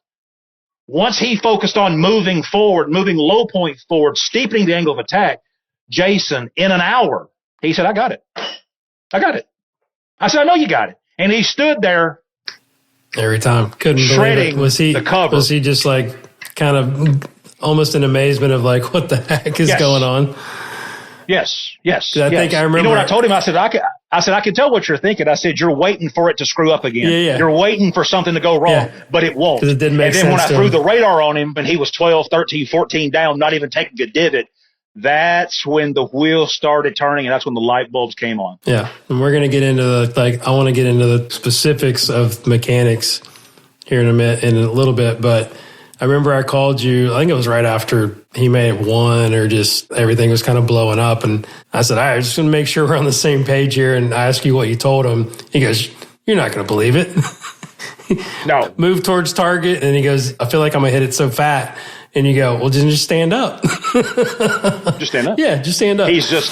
Once he focused on moving forward, moving low point forward, steepening the angle of attack, Jason, in an hour, he said, I got it. I got it. I said, I know you got it. And he stood there every time. Couldn't believe it. The cover. Was he just like kind of almost in amazement of like, what the heck is going on? Yes. I think I remember. You know what I told him? I said, I can tell what you're thinking. I said, you're waiting for it to screw up again. Yeah. You're waiting for something to go wrong, but it won't. Because it didn't make sense. And then when I threw the radar on him and he was 12, 13, 14 down, not even taking a divot, that's when the wheels started turning, and that's when the light bulbs came on. Yeah, and we're going to get into I want to get into the specifics of mechanics here in a little bit, but I remember I called you, I think it was right after he may have won or just everything was kind of blowing up, and I said, all right, I'm just going to make sure we're on the same page here and ask you what you told him. He goes, you're not going to believe it. No. Move towards target, and he goes, I feel like I'm going to hit it so fat. And you go, well, just stand up. Just stand up? Yeah, just stand up. He's just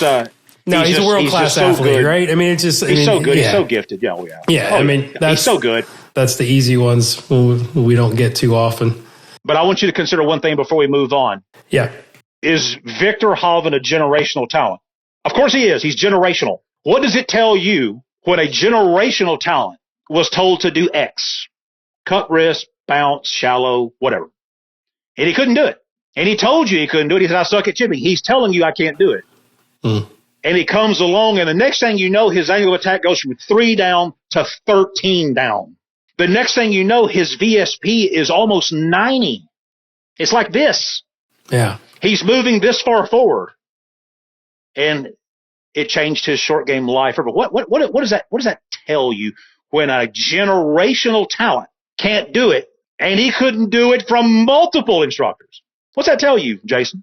he's a world-class athlete, so right? I mean, it's just... He's so good. Yeah. He's so gifted. Yeah, Yeah, I mean, he's so good. That's the easy ones we don't get too often. But I want you to consider one thing before we move on. Yeah. Is Victor Hovland a generational talent? Of course he is. He's generational. What does it tell you when a generational talent was told to do X? Cut wrist, bounce, shallow, whatever. And he couldn't do it. And he told you he couldn't do it. He said, I suck at chipping. He's telling you I can't do it. And he comes along, and the next thing you know, his angle of attack goes from 3 down to 13 down. The next thing you know, his VSP is almost 90. It's like this. Yeah. He's moving this far forward. And it changed his short game life. But what does that tell you when a generational talent can't do it? And he couldn't do it from multiple instructors. What's that tell you, Jason?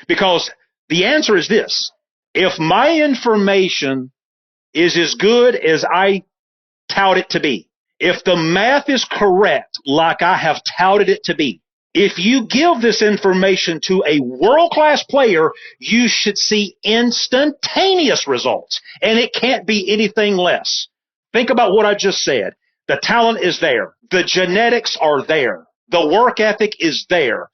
Because the answer is this. If my information is as good as I tout it to be, if the math is correct like I have touted it to be, if you give this information to a world-class player, you should see instantaneous results. And it can't be anything less. Think about what I just said. The talent is there. The genetics are there. The work ethic is there.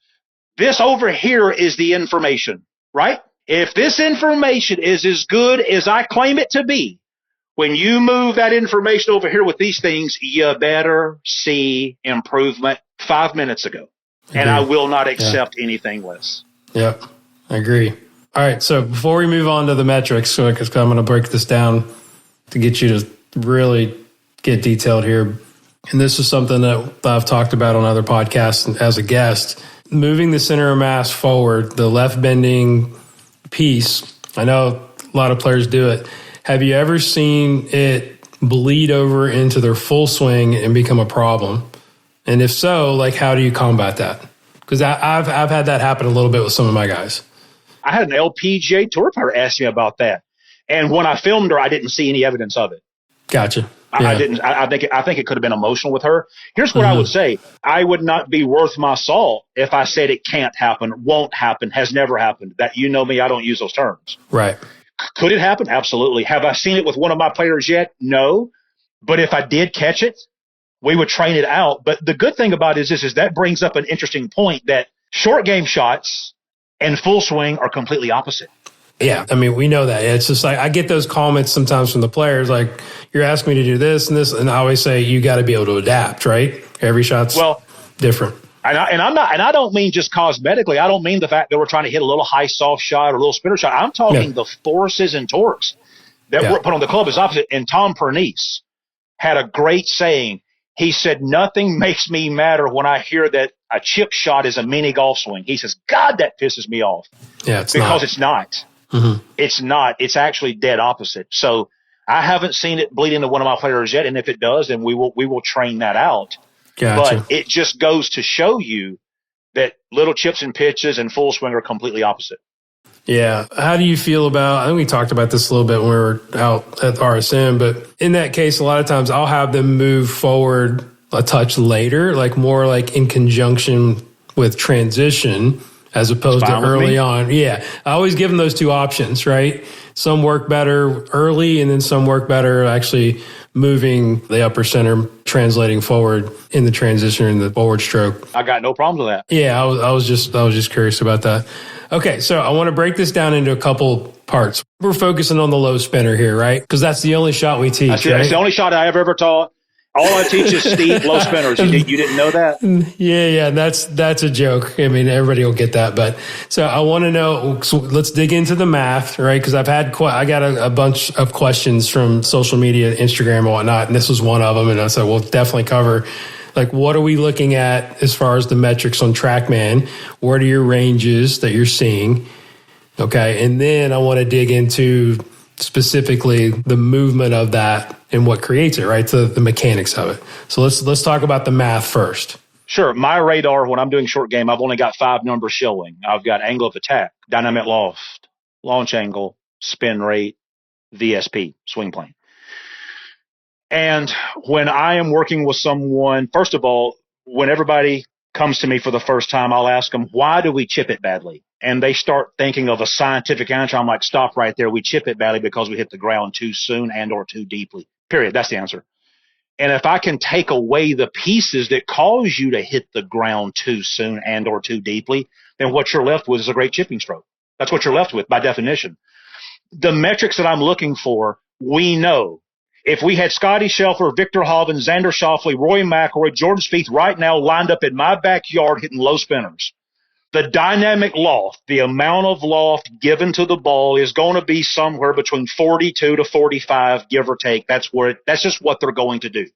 This over here is the information, right? If this information is as good as I claim it to be, when you move that information over here with these things, you better see improvement 5 minutes ago. And I will not accept anything less. Yep, I agree. All right, so before we move on to the metrics, because I'm going to break this down to get you to really get detailed here. And this is something that I've talked about on other podcasts as a guest. Moving the center of mass forward, the left bending piece, I know a lot of players do it. Have you ever seen it bleed over into their full swing and become a problem? And if so, like, how do you combat that? Because I've had that happen a little bit with some of my guys. I had an LPGA Tour player ask me about that. And when I filmed her, I didn't see any evidence of it. Gotcha. Yeah. I didn't. I think it could have been emotional with her. Here's what I would say. I would not be worth my salt if I said it can't happen, won't happen, has never happened. That, you know me, I don't use those terms. Right. Could it happen? Absolutely. Have I seen it with one of my players yet? No. But if I did catch it, we would train it out. But the good thing about it is that brings up an interesting point that short game shots and full swing are completely opposite. Yeah, I mean, we know that. It's just like I get those comments sometimes from the players, like, you're asking me to do this and this, and I always say you got to be able to adapt, right? Every shot's different. And I don't mean just cosmetically. I don't mean the fact that we're trying to hit a little high soft shot or a little spinner shot. I'm talking the forces and torques that were put on the club is opposite. And Tom Pernice had a great saying. He said, "Nothing makes me madder when I hear that a chip shot is a mini golf swing." He says, "God, that pisses me off." Yeah, it's not. It's not. It's actually dead opposite. So I haven't seen it bleed into one of my players yet, and if it does, then we will train that out. Gotcha. But it just goes to show you that little chips and pitches and full swing are completely opposite. Yeah. How do you feel about, I think we talked about this a little bit when we were out at RSM, but in that case, a lot of times I'll have them move forward a touch later, like more like in conjunction with transition as opposed to early on. Yeah. I always give them those two options, right? Some work better early and then some work better actually moving the upper center, translating forward in the transition or in the forward stroke. I got no problems with that. Yeah, I was just curious about that. Okay, so I want to break this down into a couple parts. We're focusing on the low spinner here, right? Because that's the only shot we teach, right? That's the only shot I've ever taught. All I teach is steep, low spinners. You didn't know that? Yeah, that's a joke. I mean, everybody will get that. But so I want to know, so let's dig into the math, right? Because I got a bunch of questions from social media, Instagram and whatnot, and this was one of them. And I said, we'll definitely cover, like, what are we looking at as far as the metrics on TrackMan? What are your ranges that you're seeing? Okay, and then I want to dig into specifically the movement of that and what creates it, right? So the mechanics of it. So let's talk about the math first. Sure. My radar, when I'm doing short game, I've only got 5 numbers showing. I've got angle of attack, dynamic loft, launch angle, spin rate, VSP, swing plane. And when I am working with someone, first of all, when everybody comes to me for the first time, I'll ask them, why do we chip it badly? And they start thinking of a scientific answer. I'm like, stop right there. We chip it badly because we hit the ground too soon and or too deeply. Period. That's the answer. And if I can take away the pieces that cause you to hit the ground too soon and or too deeply, then what you're left with is a great chipping stroke. That's what you're left with by definition. The metrics that I'm looking for, we know. If we had Scotty Scheffler, Victor Hovland, Xander Schauffele, Roy McIlroy, Jordan Spieth right now lined up in my backyard hitting low spinners, the dynamic loft, the amount of loft given to the ball is going to be somewhere between 42 to 45, give or take. That's just what they're going to do,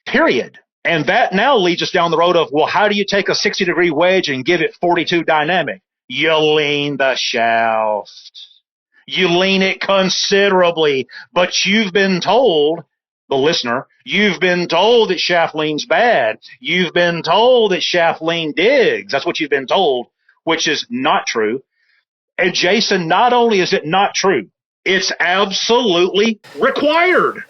period. And that now leads us down the road of, well, how do you take a 60-degree wedge and give it 42 dynamic? You lean the shaft. You lean it considerably, but you've been told, the listener, you've been told that shaft lean's bad. You've been told that shaft lean digs. That's what you've been told, which is not true. And Jason, not only is it not true, it's absolutely required.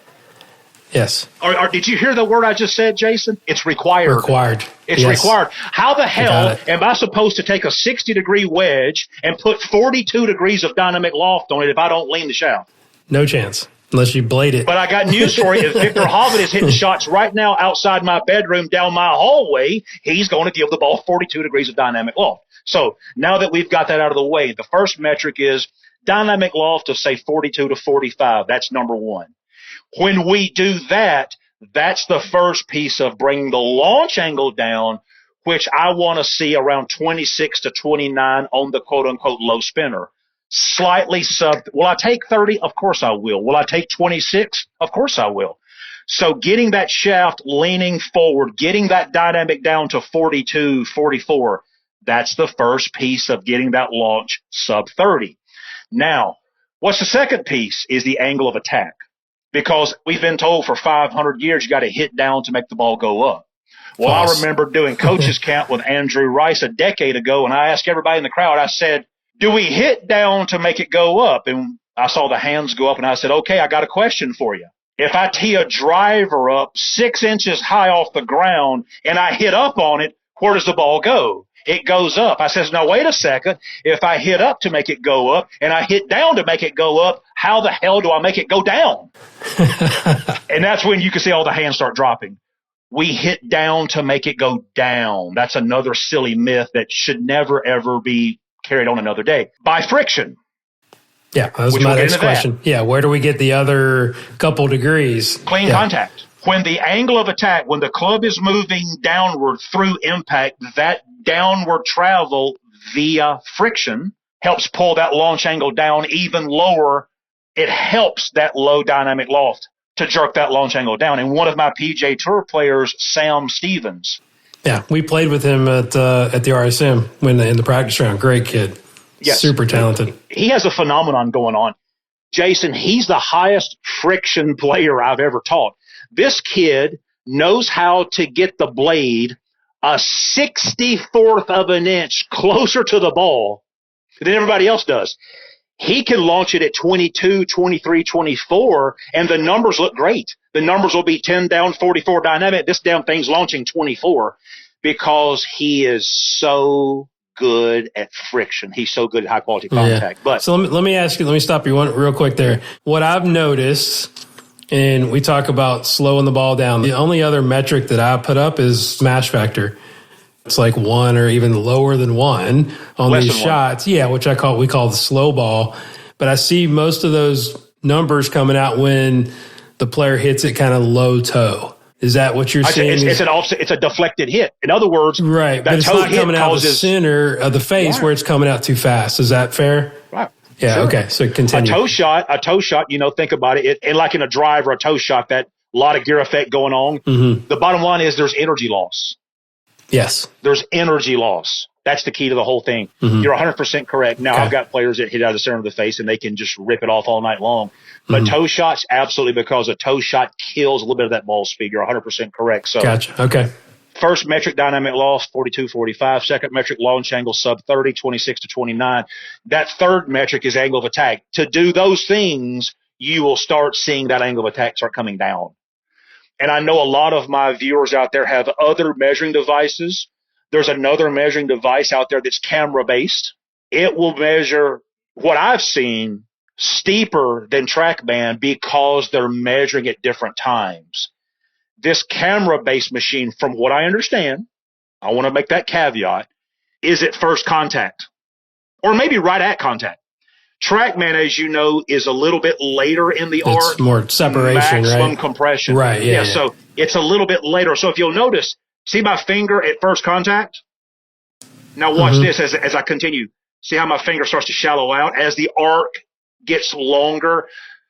Yes. Or did you hear the word I just said, Jason? It's required. Required. It's required. How the hell am I supposed to take a 60-degree wedge and put 42 degrees of dynamic loft on it if I don't lean the shaft? No chance. Unless you blade it. But I got news for you. If Victor Hovland is hitting shots right now outside my bedroom down my hallway, he's going to give the ball 42 degrees of dynamic loft. So now that we've got that out of the way, the first metric is dynamic loft of, say, 42 to 45. That's number one. When we do that, that's the first piece of bringing the launch angle down, which I want to see around 26 to 29 on the quote-unquote low spinner. Slightly sub. Will I take 30? Of course I will. Will I take 26? Of course I will. So getting that shaft leaning forward, getting that dynamic down to 42, 44, that's the first piece of getting that launch sub 30. Now, what's the second piece is the angle of attack. Because we've been told for 500 years you got to hit down to make the ball go up. Well, I remember doing coaches camp with Andrew Rice a decade ago, and I asked everybody in the crowd, I said, do we hit down to make it go up? And I saw the hands go up, and I said, okay, I got a question for you. If I tee a driver up 6 inches high off the ground and I hit up on it, where does the ball go? It goes up. I says, now, wait a second. If I hit up to make it go up and I hit down to make it go up, how the hell do I make it go down? And that's when you can see all the hands start dropping. We hit down to make it go down. That's another silly myth that should never, ever be carried on another day. By friction. Yeah, that was my next question. Yeah, where do we get the other couple degrees? Clean contact. When the angle of attack, when the club is moving downward through impact, that downward travel via friction helps pull that launch angle down even lower. It helps that low dynamic loft to jerk that launch angle down. And one of my PJ Tour players, Sam Stevens. Yeah, we played with him at the RSM in the practice round. Great kid. Yes. Super talented. He has a phenomenon going on. Jason, he's the highest friction player I've ever taught. This kid knows how to get the blade a 64th of an inch closer to the ball than everybody else does. He can launch it at 22, 23, 24, and the numbers look great. The numbers will be 10 down, 44 dynamic. This damn thing's launching 24 because he is so good at friction. He's so good at high quality contact. Yeah. But so let me stop you one real quick there. What I've noticed, and we talk about slowing the ball down, the only other metric that I put up is smash factor. It's like 1 or even lower than 1 on these shots. Yeah, which we call the slow ball. But I see most of those numbers coming out when the player hits it kind of low toe. Is that what you're seeing? It's an offset. It's a deflected hit. In other words, right, but it's not coming out of the center of the face where it's coming out too fast. Is that fair? Right. Yeah. Sure. Okay. So continue. A toe shot. Think about it. And like in a drive or a toe shot, that lot of gear effect going on. Mm-hmm. The bottom line is there's energy loss. Yes. There's energy loss. That's the key to the whole thing. Mm-hmm. You're 100% correct. Now, I've got players that hit out of the center of the face and they can just rip it off all night long. But toe shots, absolutely, because a toe shot kills a little bit of that ball speed. You're 100% correct. So, gotcha. Okay. First metric, dynamic loss, 42, 45. Second metric, launch angle, sub 30, 26 to 29. That third metric is angle of attack. To do those things, you will start seeing that angle of attack start coming down. And I know a lot of my viewers out there have other measuring devices. There's another measuring device out there that's camera-based. It will measure what I've seen steeper than TrackMan because they're measuring at different times. This camera-based machine, from what I understand, I want to make that caveat, is at first contact or maybe right at contact. TrackMan, as you know, is a little bit later in the arc. It's more separation, maximum compression. Right, yeah. So it's a little bit later. So if you'll notice, see my finger at first contact? Now watch this as I continue. See how my finger starts to shallow out as the arc gets longer?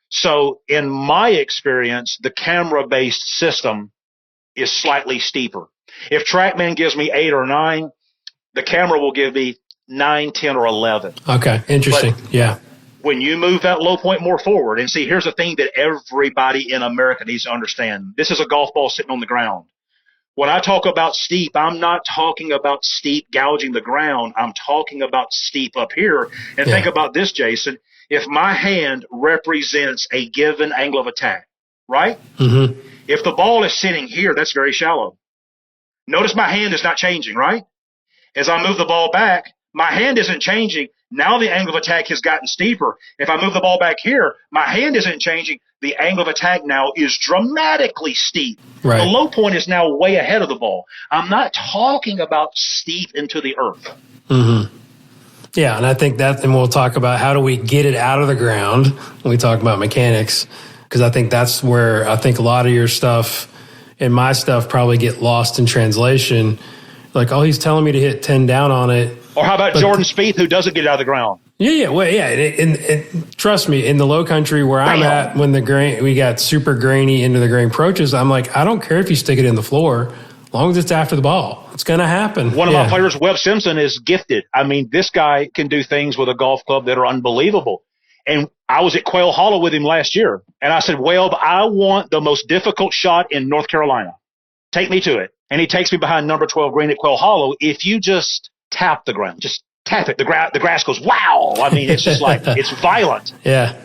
So in my experience, the camera-based system is slightly steeper. If TrackMan gives me 8 or 9, the camera will give me 9, 10, or 11. Okay, interesting. But yeah. When you move that low point more forward, and see, here's the thing that everybody in America needs to understand. This is a golf ball sitting on the ground. When I talk about steep, I'm not talking about steep gouging the ground. I'm talking about steep up here. And think about this, Jason. If my hand represents a given angle of attack, right? Mm-hmm. If the ball is sitting here, that's very shallow. Notice my hand is not changing, right? As I move the ball back, my hand isn't changing. Now the angle of attack has gotten steeper. If I move the ball back here, my hand isn't changing. The angle of attack now is dramatically steep. Right. The low point is now way ahead of the ball. I'm not talking about steep into the earth. Mm-hmm. Yeah, and I think that, and we'll talk about how do we get it out of the ground when we talk about mechanics, because I think that's where I think a lot of your stuff and my stuff probably get lost in translation. Like, oh, he's telling me to hit 10 down on it. Or how about Jordan Spieth, who doesn't get it out of the ground? Yeah. And trust me, in the low country where I'm at, when we got super grainy into the grain approaches, I'm like, I don't care if you stick it in the floor, as long as it's after the ball. It's going to happen. One of my players, Webb Simpson, is gifted. I mean, this guy can do things with a golf club that are unbelievable. And I was at Quail Hollow with him last year, and I said, Webb, I want the most difficult shot in North Carolina. Take me to it. And he takes me behind number 12 green at Quail Hollow. If you just tap the ground, just tap it, the grass goes, wow. I mean, it's just like, it's violent. Yeah.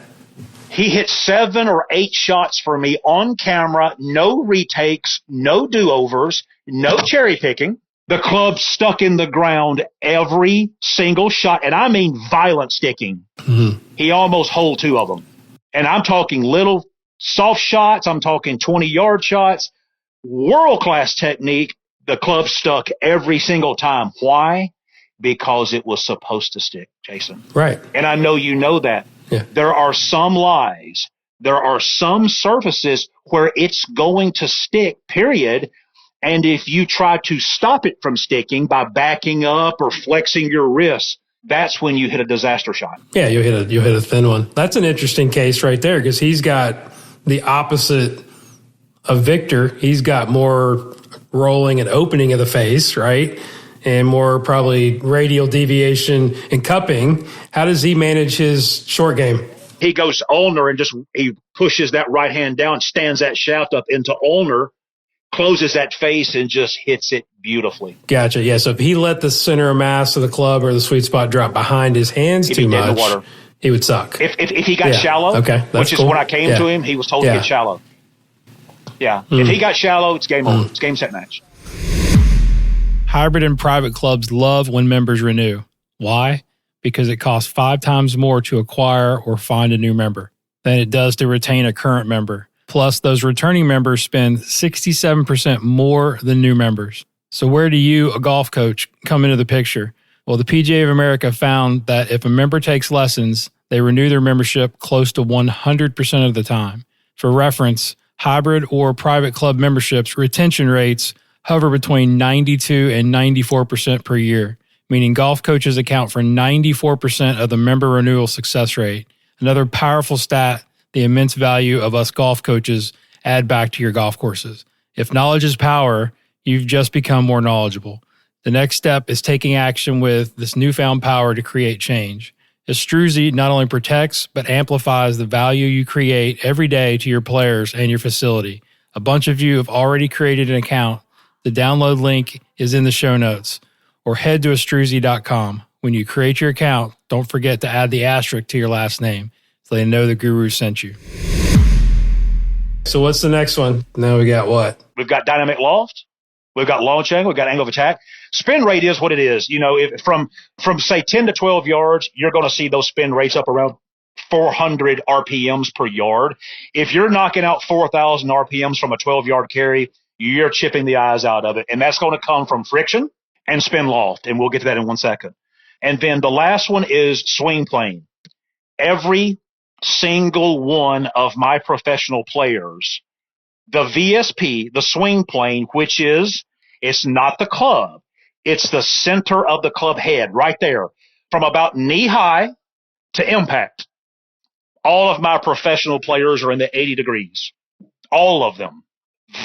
He hit 7 or 8 shots for me on camera, no retakes, no do-overs, no cherry picking. The club stuck in the ground every single shot, and I mean violent sticking. Mm-hmm. He almost holed 2 of them. And I'm talking little soft shots. I'm talking 20-yard shots. World-class technique. The club stuck every single time. Why? Because it was supposed to stick, Jason. Right. And I know you know that. Yeah. There are some lies. There are some surfaces where it's going to stick, period. And if you try to stop it from sticking by backing up or flexing your wrists, that's when you hit a disaster shot. Yeah, you hit a thin one. That's an interesting case right there, because he's got the opposite of Victor. He's got more rolling and opening of the face, right? And more probably radial deviation and cupping. How does he manage his short game? He goes ulnar and he pushes that right hand down, stands that shaft up into ulnar, closes that face, and just hits it beautifully. Gotcha. Yeah. So if he let the center of mass of the club or the sweet spot drop behind his hands too much, in the water, he would suck. If he got shallow, which is when I came to him, he was told to get shallow. Yeah. If he got shallow, it's game over. It's game, set, match. Hybrid and private clubs love when members renew. Why? Because it costs 5 times more to acquire or find a new member than it does to retain a current member. Plus, those returning members spend 67% more than new members. So where do you, a golf coach, come into the picture? Well, the PGA of America found that if a member takes lessons, they renew their membership close to 100% of the time. For reference, hybrid or private club memberships retention rates hover between 92 and 94% per year, meaning golf coaches account for 94% of the member renewal success rate. Another powerful stat, the immense value of us golf coaches add back to your golf courses. If knowledge is power, you've just become more knowledgeable. The next step is taking action with this newfound power to create change. Estruzi not only protects, but amplifies the value you create every day to your players and your facility. A bunch of you have already created an account. The download link is in the show notes, or head to Estruzi.com. When you create your account, don't forget to add the asterisk to your last name so they know the guru sent you. So what's the next one? Now we got what? We've got dynamic loft. We've got launch angle. We've got angle of attack. Spin rate is what it is. You know, if from say 10 to 12 yards, you're going to see those spin rates up around 400 RPMs per yard. If you're knocking out 4,000 RPMs from a 12-yard carry, you're chipping the eyes out of it. And that's going to come from friction and spin loft. And we'll get to that in 1 second. And then the last one is swing plane. Every single one of my professional players, the VSP, the swing plane, which is, it's not the club. It's the center of the club head right there from about knee high to impact. All of my professional players are in the 80 degrees. All of them.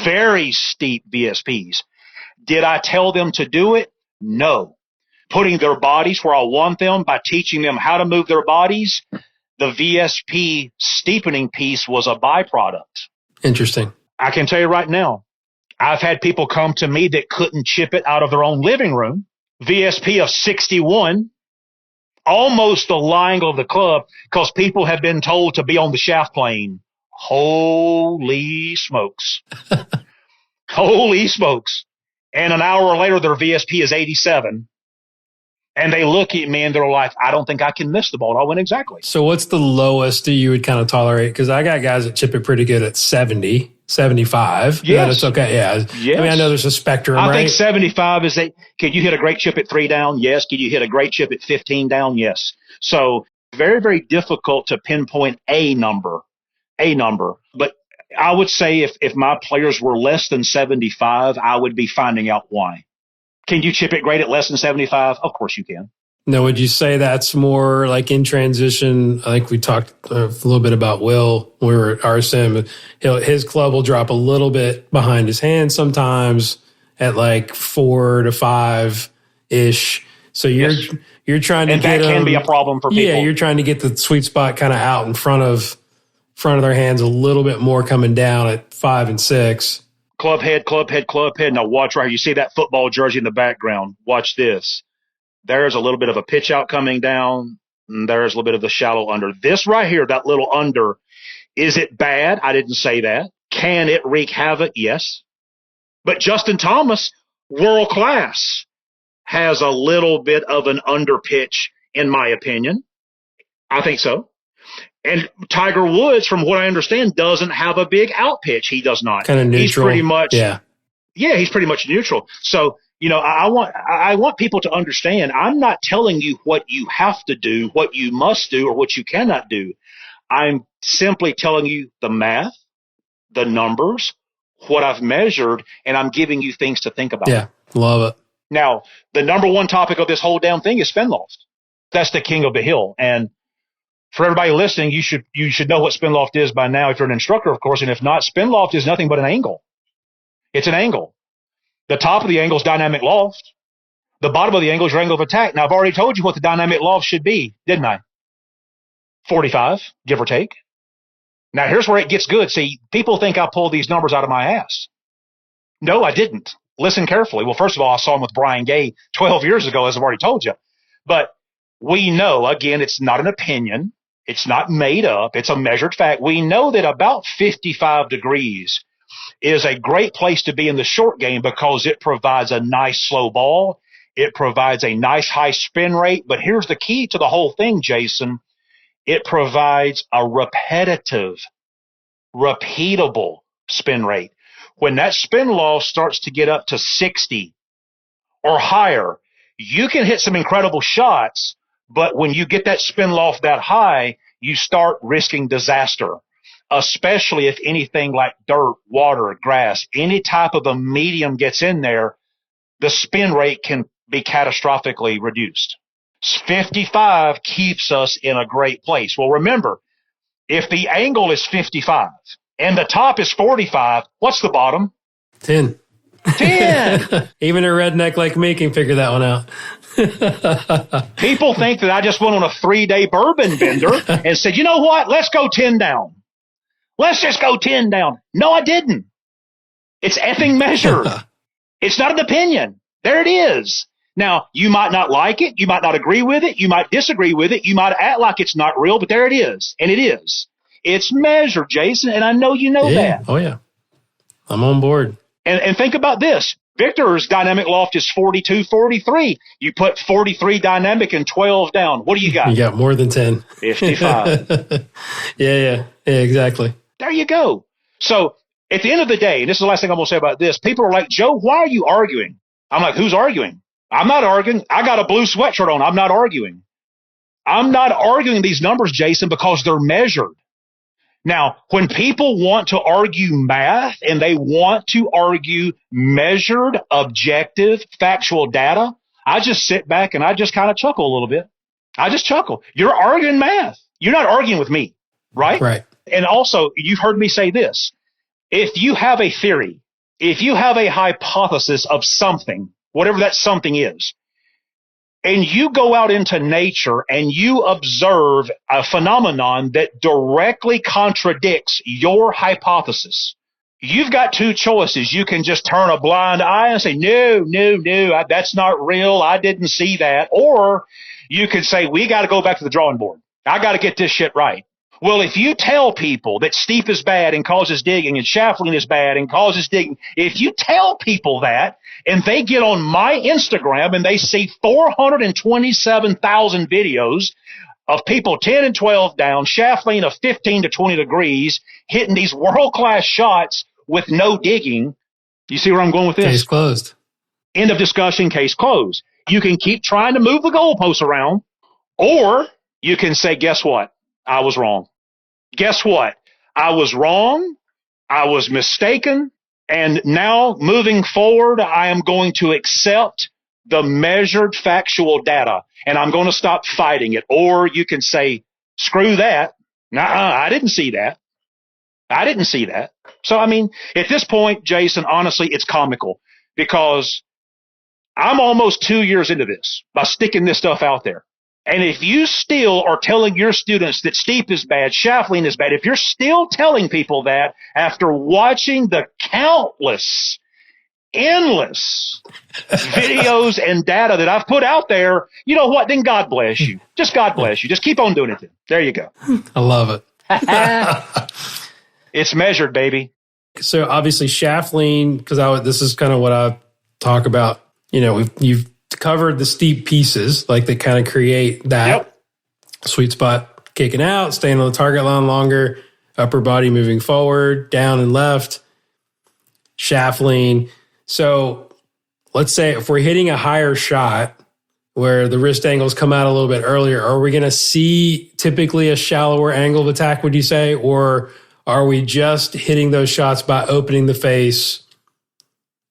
Very steep VSPs. Did I tell them to do it? No. Putting their bodies where I want them by teaching them how to move their bodies, the VSP steepening piece was a byproduct. Interesting. I can tell you right now, I've had people come to me that couldn't chip it out of their own living room. VSP of 61, almost the line of the club, because people have been told to be on the shaft plane. Holy smokes. Holy smokes. And an hour later, their VSP is 87. And they look at me and they're like, I don't think I can miss the ball. And I went, exactly. So what's the lowest that you would kind of tolerate? Because I got guys that chip it pretty good at 70, 75. Yes. That's okay. Yeah. Yes. I mean, I know there's a spectrum, I right? think 75 is that. Can you hit a great chip at 3 down? Yes. Can you hit a great chip at 15 down? Yes. So very, very difficult to pinpoint a number. But I would say if my players were less than 75, I would be finding out why. Can you chip it great at less than 75? Of course you can. Now, would you say that's more like in transition? I think we talked a little bit about Will when we were at RSM. His club will drop a little bit behind his hand sometimes at like 4 to 5 ish. So you're trying to and get that can them, be a problem for people. Yeah, you're trying to get the sweet spot kind of out in front of their hands a little bit more coming down at 5 and 6. Club head. Now watch right here. You see that football jersey in the background. Watch this. There's a little bit of a pitch out coming down. And there's a little bit of the shallow under. This right here, that little under, is it bad? I didn't say that. Can it wreak havoc? Yes. But Justin Thomas, world class, has a little bit of an under pitch, in my opinion. I think so. And Tiger Woods, from what I understand, doesn't have a big out pitch. He does not. Kind of neutral. He's pretty much, yeah, he's pretty much neutral. So, I want people to understand, I'm not telling you what you have to do, what you must do, or what you cannot do. I'm simply telling you the math, the numbers, what I've measured, and I'm giving you things to think about. Yeah, love it. Now, the number one topic of this whole damn thing is spin loft. That's the king of the hill. And for everybody listening, you should know what spin loft is by now if you're an instructor, of course. And if not, spin loft is nothing but an angle. It's an angle. The top of the angle is dynamic loft. The bottom of the angle is your angle of attack. Now, I've already told you what the dynamic loft should be, didn't I? 45, give or take. Now, here's where it gets good. See, people think I pulled these numbers out of my ass. No, I didn't. Listen carefully. Well, first of all, I saw him with Brian Gay 12 years ago, as I've already told you. But we know, again, it's not an opinion. It's not made up. It's a measured fact. We know that about 55 degrees is a great place to be in the short game because it provides a nice slow ball. It provides a nice high spin rate. But here's the key to the whole thing, Jason. It provides a repetitive, repeatable spin rate. When that spin loft starts to get up to 60 or higher, you can hit some incredible shots, but when you get that spin loft that high, you start risking disaster, especially if anything like dirt, water, grass, any type of a medium gets in there, the spin rate can be catastrophically reduced. 55 keeps us in a great place. Well, remember, if the angle is 55 and the top is 45, what's the bottom? 10. 10. Even a redneck like me can figure that one out. People think that I just went on a 3-day bourbon bender and said, you know what? Let's go 10 down. Let's just go 10 down. No, I didn't. It's effing measured. It's not an opinion. There it is. Now, you might not like it. You might not agree with it. You might disagree with it. You might act like it's not real, but there it is. And it is. It's measured, Jason, and I know you know that. Oh, yeah. I'm on board. And think about this. Victor's dynamic loft is 42, 43. You put 43 dynamic and 12 down. What do you got? You got more than 10. 55. Yeah, exactly. There you go. So at the end of the day, and this is the last thing I'm going to say about this, people are like, Joe, why are you arguing? I'm like, who's arguing? I'm not arguing. I got a blue sweatshirt on. I'm not arguing. I'm not arguing these numbers, Jason, because they're measured. Now, when people want to argue math and they want to argue measured, objective, factual data, I just sit back and I just kind of chuckle a little bit. I just chuckle. You're arguing math. You're not arguing with me, right? Right. And also, you've heard me say this. If you have a theory, if you have a hypothesis of something, whatever that something is, and you go out into nature and you observe a phenomenon that directly contradicts your hypothesis, you've got two choices. You can just turn a blind eye and say, no, that's not real. I didn't see that. Or you could say, we got to go back to the drawing board. I got to get this shit right. Well, if you tell people that steep is bad and causes digging and shaft lean is bad and causes digging, if you tell people that and they get on my Instagram and they see 427,000 videos of people 10 and 12 down, shaft lean of 15 to 20 degrees, hitting these world-class shots with no digging, you see where I'm going with this? Case closed. End of discussion, case closed. You can keep trying to move the goalposts around, or you can say, guess what? I was wrong. Guess what? I was wrong. I was mistaken. And now, moving forward, I am going to accept the measured factual data, and I'm going to stop fighting it. Or you can say, screw that. Nuh-uh, I didn't see that. I didn't see that. So, I mean, at this point, Jason, honestly, it's comical because I'm almost 2 years into this by sticking this stuff out there. And if you still are telling your students that steep is bad, shaft lean is bad, if you're still telling people that after watching the countless, endless videos and data that I've put out there, you know what? Then God bless you. Just God bless you. Just keep on doing it then. There you go. I love it. It's measured, baby. So obviously shaft lean, because this is kind of what I talk about. You know, you've covered the steep pieces, like they kind of create that sweet spot, kicking out, staying on the target line longer, upper body moving forward, down and left, shaft lean. So let's say if we're hitting a higher shot where the wrist angles come out a little bit earlier, are we going to see typically a shallower angle of attack, would you say? Or are we just hitting those shots by opening the face,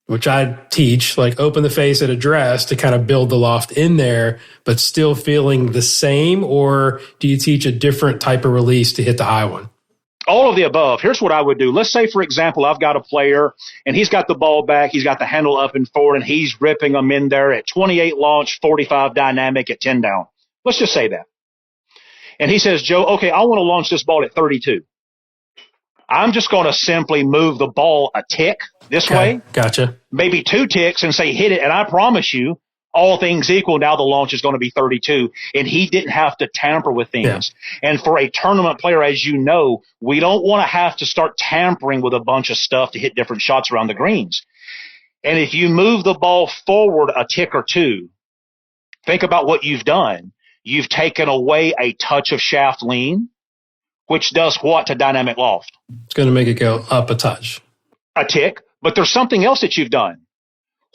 which I teach, like open the face at address to kind of build the loft in there, but still feeling the same? Or do you teach a different type of release to hit the high one? All of the above. Here's what I would do. Let's say, for example, I've got a player and he's got the ball back, he's got the handle up and forward, and he's ripping them in there at 28 launch, 45 dynamic at 10 down. Let's just say that. And he says, Joe, okay, I want to launch this ball at 32. I'm just going to simply move the ball a tick this way. Gotcha. Maybe 2 ticks and say hit it. And I promise you, all things equal, now the launch is going to be 32. And he didn't have to tamper with things. Yeah. And for a tournament player, as you know, we don't want to have to start tampering with a bunch of stuff to hit different shots around the greens. And if you move the ball forward a tick or 2, think about what you've done. You've taken away a touch of shaft lean, which does what to dynamic loft? It's going to make it go up a touch. A tick. But there's something else that you've done.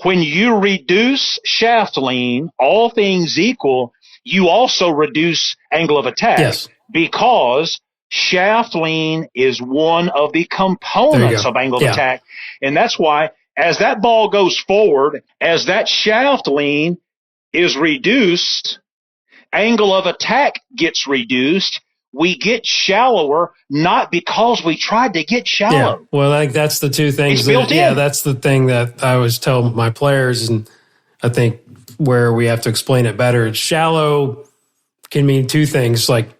When you reduce shaft lean, all things equal, you also reduce angle of attack. Yes. Because shaft lean is one of the components of angle of attack. And that's why as that ball goes forward, as that shaft lean is reduced, angle of attack gets reduced. We get shallower, not because we tried to get shallow. Yeah. Well, I think that's the two things. That's the thing that I always tell my players, and I think where we have to explain it better. It's shallow can mean two things, like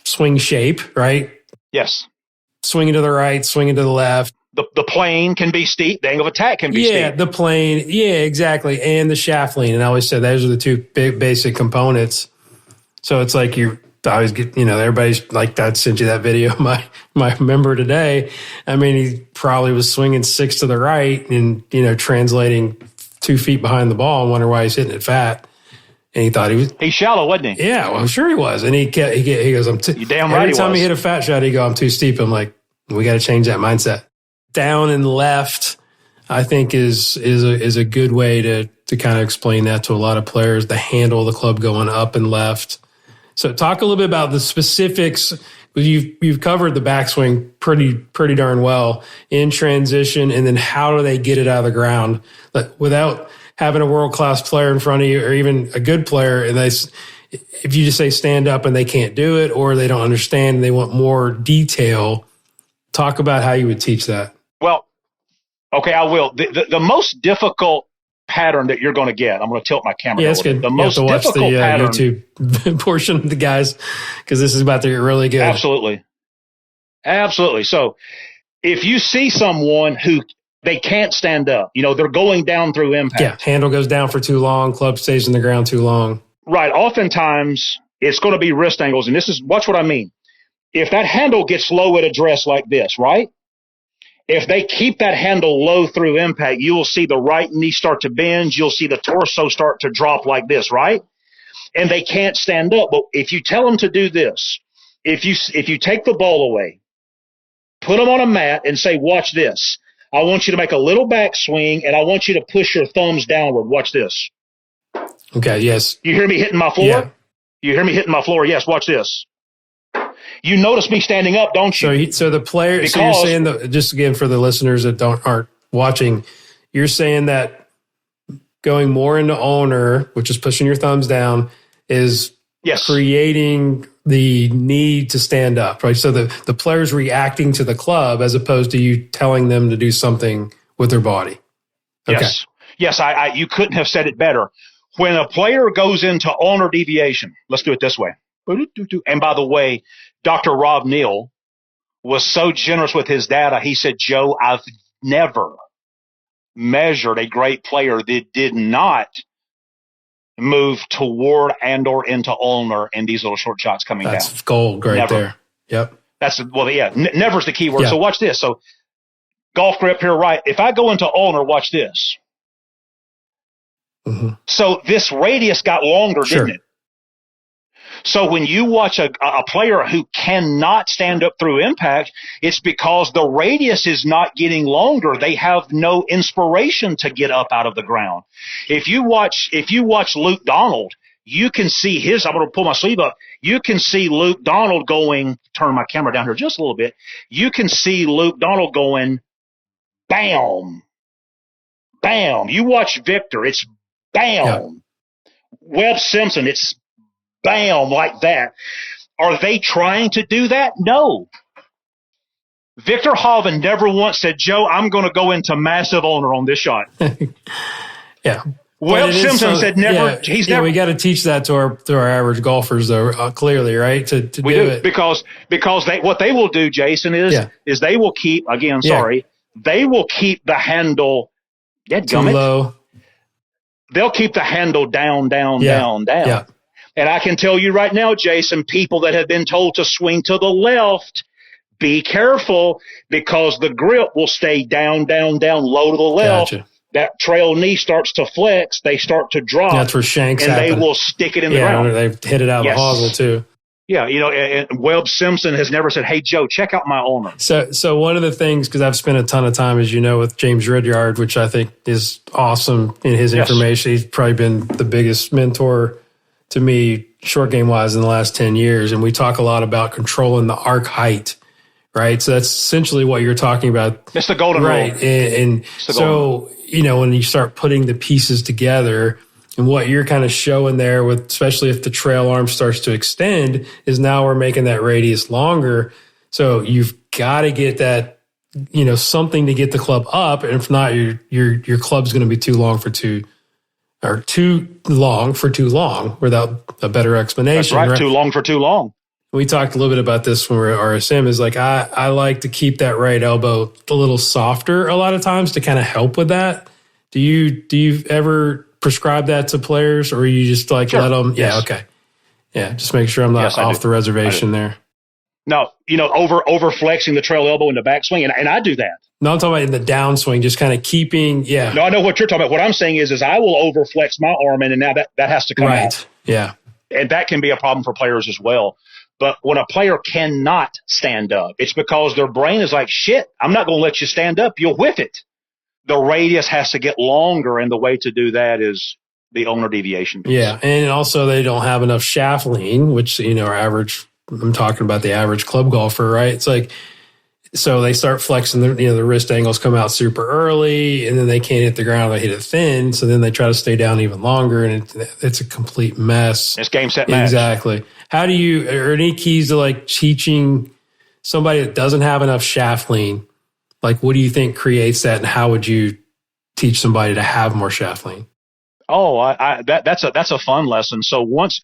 swing shape, right? Yes. Swinging to the right, swinging to the left. The plane can be steep. The angle of attack can be steep. Yeah, the plane. Yeah, exactly. And the shaft lean. And I always said those are the two big basic components. So it's like I always get, everybody's like, I sent you that video. My member today, I mean, he probably was swinging 6 to the right and, translating 2 feet behind the ball and wonder why he's hitting it fat. And he thought he's shallow, wasn't he? Yeah, well, I'm sure he was. And he goes, you damn right. Every time he hit a fat shot, he go, I'm too steep. I'm like, we got to change that mindset. Down and left, I think is a good way to kind of explain that to a lot of players. The handle of the club going up and left. So talk a little bit about the specifics. You've covered the backswing pretty darn well in transition, and then how do they get it out of the ground without having a world-class player in front of you, or even a good player, and if you just say stand up and they can't do it, or they don't understand and they want more detail, talk about how you would teach that. Well, okay, I will. The most difficult pattern that you're going to get, I'm going to tilt my camera. Yeah, that's good. The most you have to watch difficult pattern, YouTube portion of the guys, because this is about to get really good. Absolutely. So if you see someone who they can't stand up, they're going down through impact. Yeah, handle goes down for too long, club stays in the ground too long. Right. Oftentimes, it's going to be wrist angles, and watch what I mean. if that handle gets low at address like this, right? If they keep that handle low through impact, you will see the right knee start to bend. You'll see the torso start to drop like this, right? And they can't stand up. But if you tell them to do this, if you take the ball away, put them on a mat and say, watch this. I want you to make a little backswing, and I want you to push your thumbs downward. Watch this. Okay, yes. You hear me hitting my floor? Yeah. You hear me hitting my floor? Yes, watch this. You notice me standing up, don't you? So the player, so you're saying that, just again for the listeners that aren't watching, you're saying that going more into owner, which is pushing your thumbs down, is creating the need to stand up, right? So the player's reacting to the club as opposed to you telling them to do something with their body. Okay. Yes, you couldn't have said it better. When a player goes into owner deviation, let's do it this way. And by the way, Dr. Rob Neal was so generous with his data. He said, Joe, I've never measured a great player that did not move toward and or into ulnar in these little short shots coming down. That's gold right there. Yep. Never's the key word. Yeah. So watch this. So golf grip here, right? If I go into ulnar, watch this. Mm-hmm. So this radius got longer, didn't it? So when you watch a player who cannot stand up through impact, it's because the radius is not getting longer. They have no inspiration to get up out of the ground. If you watch Luke Donald, you can see I'm going to pull my sleeve up. You can see Luke Donald going, turn my camera down here just a little bit. You can see Luke Donald going, bam, bam. You watch Victor, it's bam. Yeah. Webb Simpson, it's bam, like that. Are they trying to do that? No. Victor Hovland never once said, Joe, I'm going to go into massive owner on this shot. Yeah. Webb Simpson said never. Yeah, never. We got to teach that to our average golfers, though, clearly, right? To do it. Because what they will do, Jason, is they will keep, they will keep the handle too low. They'll keep the handle down. Yeah. And I can tell you right now, Jason, people that have been told to swing to the left, be careful, because the grip will stay down, low to the left. Gotcha. That trail knee starts to flex. They start to drop. That's where shanks and happen. They will stick it in the ground. They hit it out of the hosel too. Yeah, and Webb Simpson has never said, hey, Joe, check out my owner. So one of the things, because I've spent a ton of time, as you know, with James Ridyard, which I think is awesome in his information. He's probably been the biggest mentor to me, short game wise, in the last 10 years. And we talk a lot about controlling the arc height, right? So that's essentially what you're talking about. It's the golden rule. And so, when you start putting the pieces together, and what you're kind of showing there with, especially if the trail arm starts to extend, is now we're making that radius longer. So you've got to get that, something to get the club up. And if not, your club's going to be too long for too long without a better explanation. That's right? Too long for too long. We talked a little bit about this when we were at RSM, is like, I like to keep that right elbow a little softer a lot of times to kind of help with that. Do you ever prescribe that to players, or you just let them? Yeah. Yes. Okay. Yeah. Just make sure I'm not off the reservation there. No, over flexing the trail elbow in the backswing. And I do that. No, I'm talking about in the downswing, just kind of keeping. Yeah. No, I know what you're talking about. What I'm saying is I will over flex my arm, and now that has to come out. Yeah. And that can be a problem for players as well. But when a player cannot stand up, it's because their brain is like, shit, I'm not going to let you stand up. You'll whiff it. The radius has to get longer, and the way to do that is the ulnar deviation piece. Yeah, and also they don't have enough shaft lean, which, our average, I'm talking about the average club golfer, right? It's like, so they start flexing, the wrist angles come out super early, and then they can't hit the ground, they hit it thin, so then they try to stay down even longer, and it's a complete mess. It's game, set, match. Exactly. Are any keys to teaching somebody that doesn't have enough shaft lean? What do you think creates that, and how would you teach somebody to have more shaft lean? Oh, that's a fun lesson. So once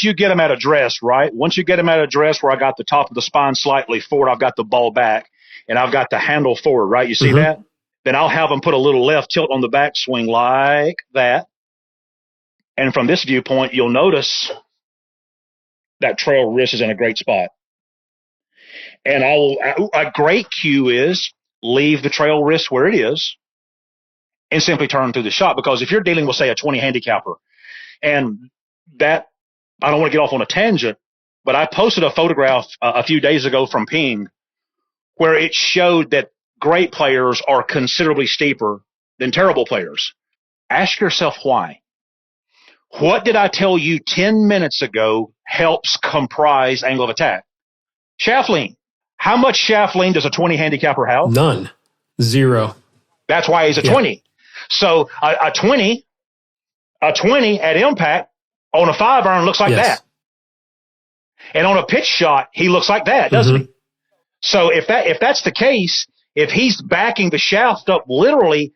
you get them at address, right? Once you get them at address where I got the top of the spine slightly forward, I've got the ball back, and I've got the handle forward, right? You see that? Then I'll have them put a little left tilt on the backswing like that. And from this viewpoint, you'll notice that trail wrist is in a great spot. And a great cue is leave the trail wrist where it is and simply turn through the shot. Because if you're dealing with, say, a 20 handicapper, and that, I don't want to get off on a tangent, but I posted a photograph a few days ago from Ping where it showed that great players are considerably steeper than terrible players. Ask yourself why. What did I tell you 10 minutes ago helps comprise angle of attack? Shaft lean. How much shaft lean does a 20 handicapper have? None. Zero. That's why he's a 20. So a 20 at impact on a 5-iron looks like that. And on a pitch shot, he looks like that, doesn't he? So if that's the case, if he's backing the shaft up literally,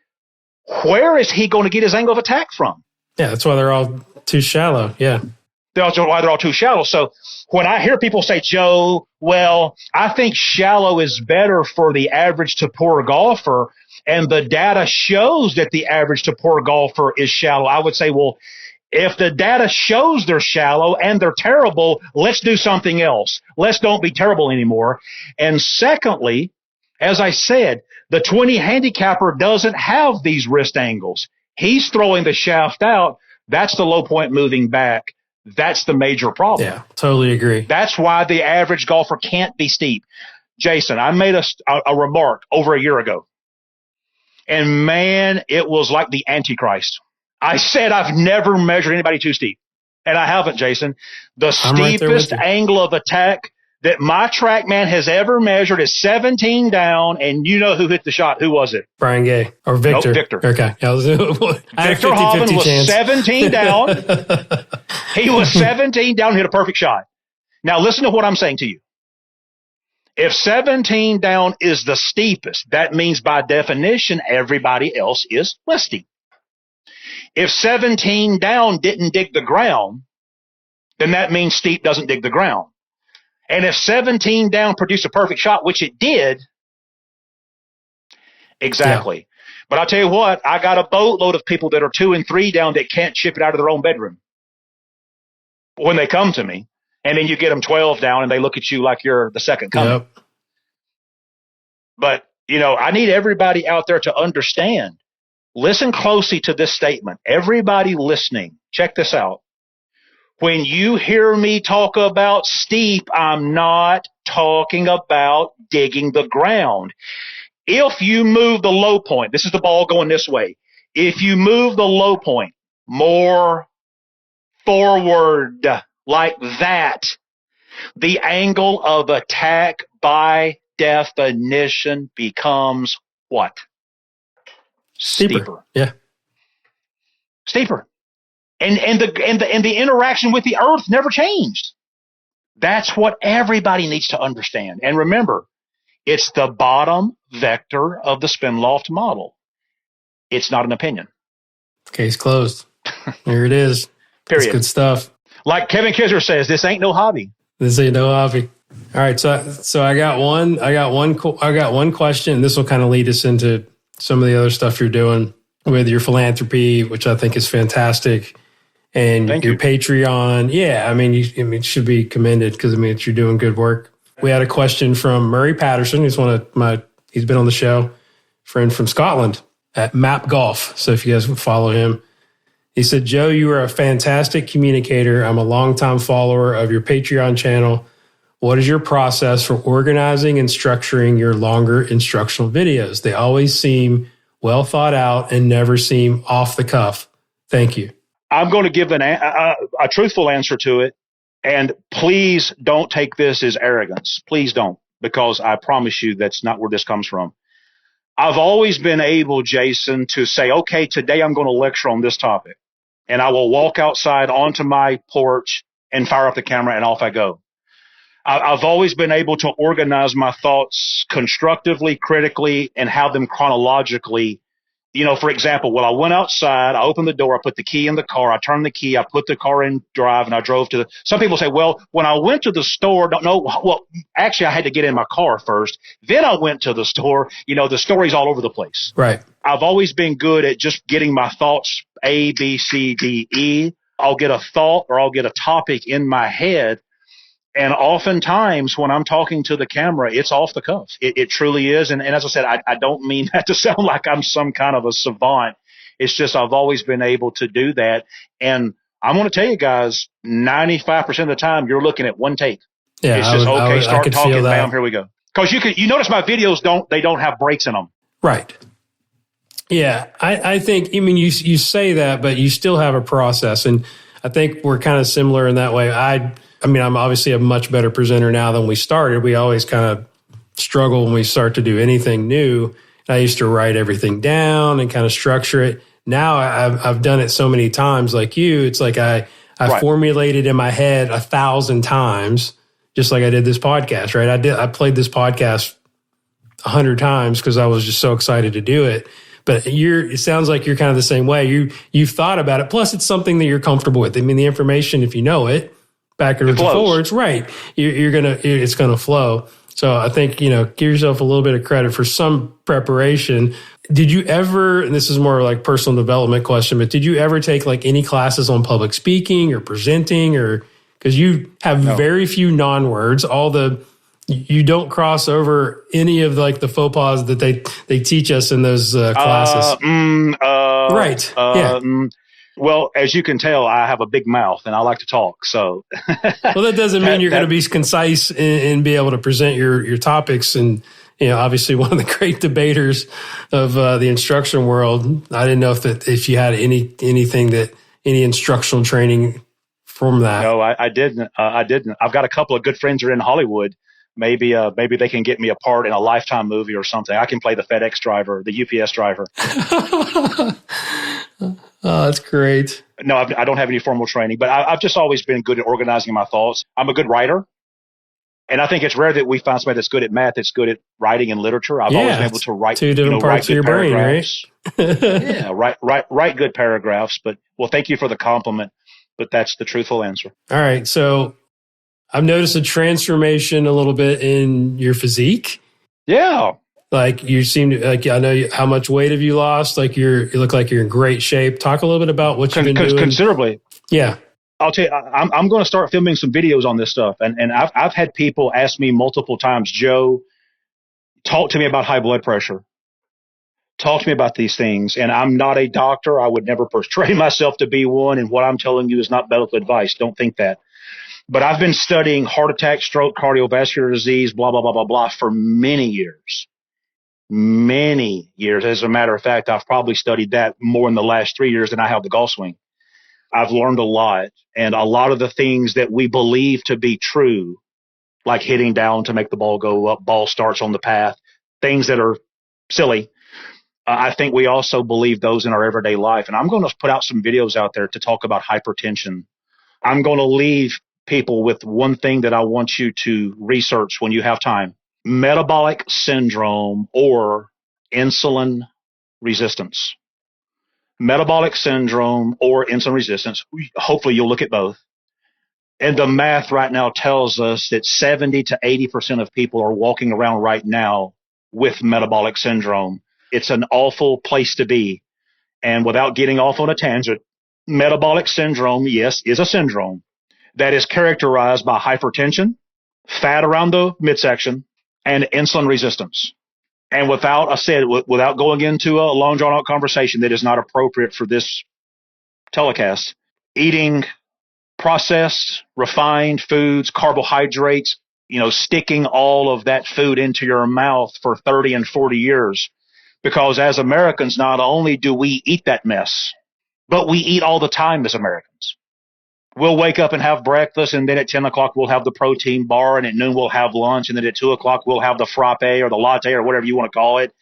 where is he going to get his angle of attack from? Yeah, that's why they're all too shallow. Yeah. That's why they're all too shallow. So when I hear people say, Joe, well, I think shallow is better for the average to poor golfer, and the data shows that the average to poor golfer is shallow, I would say, well, if the data shows they're shallow and they're terrible, let's do something else. Let's don't be terrible anymore. And secondly, as I said, the 20 handicapper doesn't have these wrist angles. He's throwing the shaft out. That's the low point moving back. That's the major problem. Yeah, totally agree. That's why the average golfer can't be steep. Jason, I made a remark over a year ago. And man, it was like the Antichrist. I said I've never measured anybody too steep. And I haven't, Jason. The steepest angle of attack that my TrackMan has ever measured is 17 down, and you know who hit the shot. Who was it? Brian Gay. Or Victor. Nope, Victor. Okay. Victor Hovland was chance. 17 down. He was 17 down and hit a perfect shot. Now listen to what I'm saying to you. If 17 down is the steepest, that means by definition everybody else is less steep. If 17 down didn't dig the ground, then that means steep doesn't dig the ground. And if 17 down produced a perfect shot, which it did, exactly. Yeah. But I'll tell you what, I got a boatload of people that are 2 and 3 down that can't chip it out of their own bedroom when they come to me. And then you get them 12 down and they look at you like you're the second coming. Yep. But, you know, I need everybody out there to understand. Listen closely to this statement. Everybody listening, check this out. When you hear me talk about steep, I'm not talking about digging the ground. If you move the low point, this is the ball going this way. If you move the low point more forward like that, the angle of attack by definition becomes what? Steeper. Yeah. Steeper. And the interaction with the earth never changed. That's what everybody needs to understand. And remember, it's the bottom vector of the spin loft model. It's not an opinion. Case closed. Here it is. Period. That's good stuff. Like Kevin Kisner says, this ain't no hobby. This ain't no hobby. All right, so I got one question. This will kind of lead us into some of the other stuff you're doing with your philanthropy, which I think is fantastic, and your Patreon. Yeah, I mean, it should be commended because you're doing good work. We had a question from Murray Patterson, who's he's been on the show, friend from Scotland at Map Golf. So if you guys would follow him. He said, Joe, you are a fantastic communicator. I'm a longtime follower of your Patreon channel. What is your process for organizing and structuring your longer instructional videos? They always seem well thought out and never seem off the cuff. Thank you. I'm going to give a truthful answer to it. And please don't take this as arrogance. Please don't, because I promise you that's not where this comes from. I've always been able, Jason, to say, okay, today I'm going to lecture on this topic. And I will walk outside onto my porch and fire up the camera and off I go. I've always been able to organize my thoughts constructively, critically, and have them chronologically. You know, for example, I went outside, I opened the door, I put the key in the car, I turned the key, I put the car in drive, and I drove to some people say, well, when I went to the store, actually I had to get in my car first. Then I went to the store. You know, the story's all over the place. Right. I've always been good at just getting my thoughts A, B, C, D, E. I'll get a thought or I'll get a topic in my head. And oftentimes when I'm talking to the camera, it's off the cuff. It truly is. And as I said, I don't mean that to sound like I'm some kind of a savant. It's just I've always been able to do that. And I'm going to tell you guys, 95% of the time, you're looking at one take. Yeah, it's just, I start could talking, feel that. bam, here we go. Because you notice my videos don't have breaks in them. Right. Yeah, I think, I mean, you say that, but you still have a process. And I think we're kind of similar in that way. I mean, I'm obviously a much better presenter now than we started. We always kind of struggle when we start to do anything new. I used to write everything down and kind of structure it. Now I've done it so many times like you. It's like I Right. formulated in my head 1,000 times, just like I did this podcast, right? I played this podcast 100 times because I was just so excited to do it. But it sounds like you're kind of the same way. You've thought about it. Plus, it's something that you're comfortable with. I mean, the information, if you know it, backwards and forwards, right? It's gonna flow. So I think, give yourself a little bit of credit for some preparation. Did you ever, and this is more like personal development question, but did you ever take like any classes on public speaking or presenting, or because you have very few non-words, you don't cross over any of like the faux pas that they teach us in those classes. Right. Yeah. Well, as you can tell, I have a big mouth and I like to talk. So, well, that doesn't mean you're going to be concise and be able to present your topics. And obviously, one of the great debaters of the instruction world. I didn't know if you had any instructional training from that. No, I didn't. I've got a couple of good friends who are in Hollywood. Maybe they can get me a part in a Lifetime movie or something. I can play the FedEx driver, the UPS driver. Oh, that's great. No, I don't have any formal training, but I've just always been good at organizing my thoughts. I'm a good writer. And I think it's rare that we find somebody that's good at math, that's good at writing and literature. I've always been able to write two different parts of your brain, right? Yeah, write good paragraphs. But thank you for the compliment. But that's the truthful answer. All right. So I've noticed a transformation a little bit in your physique. Yeah. Like you seem to, like, I know how much weight have you lost? Like you look like you're in great shape. Talk a little bit about what you've been doing. Considerably. Yeah. I'll tell you, I'm going to start filming some videos on this stuff. And I've had people ask me multiple times, Joe, talk to me about high blood pressure. Talk to me about these things. And I'm not a doctor. I would never portray myself to be one. And what I'm telling you is not medical advice. Don't think that. But I've been studying heart attack, stroke, cardiovascular disease, blah, blah, blah, blah, blah for many years. Many years. As a matter of fact, I've probably studied that more in the last 3 years than I have the golf swing. I've learned a lot. And a lot of the things that we believe to be true, like hitting down to make the ball go up, ball starts on the path, things that are silly, I think we also believe those in our everyday life. And I'm going to put out some videos out there to talk about hypertension. I'm going to leave people with one thing that I want you to research when you have time: metabolic syndrome or insulin resistance. Metabolic syndrome or insulin resistance. Hopefully you'll look at both. And the math right now tells us that 70 to 80% of people are walking around right now with metabolic syndrome. It's an awful place to be. And without getting off on a tangent, metabolic syndrome, yes, is a syndrome that is characterized by hypertension, fat around the midsection, and insulin resistance. And without going into a long drawn out conversation that is not appropriate for this telecast, eating processed, refined foods, carbohydrates, sticking all of that food into your mouth for 30 and 40 years. Because as Americans, not only do we eat that mess, but we eat all the time as Americans. We'll wake up and have breakfast, and then at 10 o'clock we'll have the protein bar, and at noon we'll have lunch, and then at 2 o'clock we'll have the frappe or the latte or whatever you want to call it.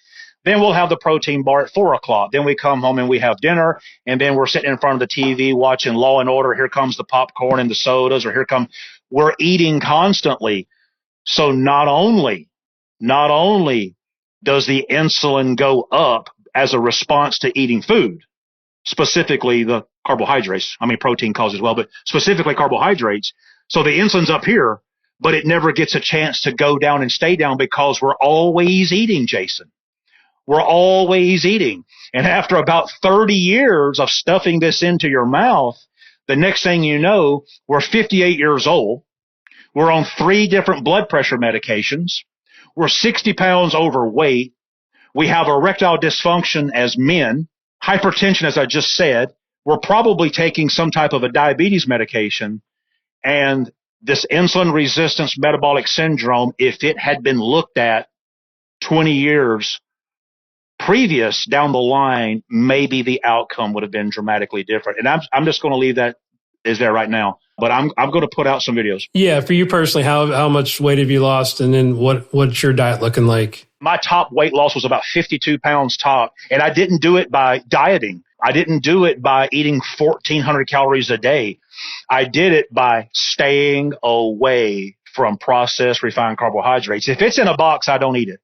Then we'll have the protein bar at 4 o'clock. Then we come home and we have dinner, and then we're sitting in front of the TV watching Law and Order. Here comes the popcorn and the sodas, or we're eating constantly. So not only does the insulin go up as a response to eating food, specifically the carbohydrates. I mean, protein causes as well, but specifically carbohydrates. So the insulin's up here, but it never gets a chance to go down and stay down because we're always eating, Jason. We're always eating. And after about 30 years of stuffing this into your mouth, the next thing you know, we're 58 years old. We're on 3 different blood pressure medications. We're 60 pounds overweight. We have erectile dysfunction as men, hypertension, as I just said. We're probably taking some type of a diabetes medication. And this insulin resistance metabolic syndrome, if it had been looked at 20 years previous down the line, maybe the outcome would have been dramatically different. And I'm just going to leave that as there right now. But I'm going to put out some videos. Yeah, for you personally, how much weight have you lost, and then what's your diet looking like? My top weight loss was about 52 pounds top, and I didn't do it by dieting. I didn't do it by eating 1,400 calories a day. I did it by staying away from processed refined carbohydrates. If it's in a box, I don't eat it.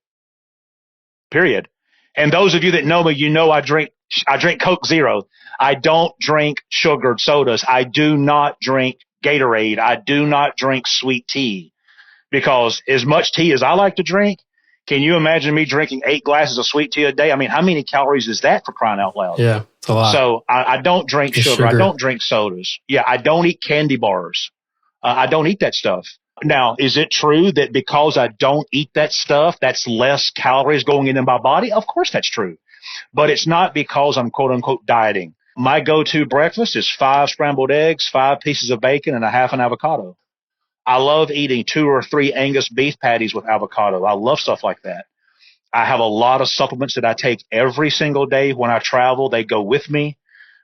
Period. And those of you that know me, you know I drink Coke Zero. I don't drink sugared sodas. I do not drink Gatorade. I do not drink sweet tea, because as much tea as I like to drink, can you imagine me drinking 8 glasses of sweet tea a day? I mean, how many calories is that, for crying out loud? Yeah, it's a lot. So I don't drink sugar. I don't drink sodas. Yeah, I don't eat candy bars. I don't eat that stuff. Now, is it true that because I don't eat that stuff, that's less calories going into my body? Of course that's true. But it's not because I'm quote unquote dieting. My go-to breakfast is 5 scrambled eggs, 5 pieces of bacon, and a half an avocado. I love eating 2 or 3 Angus beef patties with avocado. I love stuff like that. I have a lot of supplements that I take every single day when I travel. They go with me.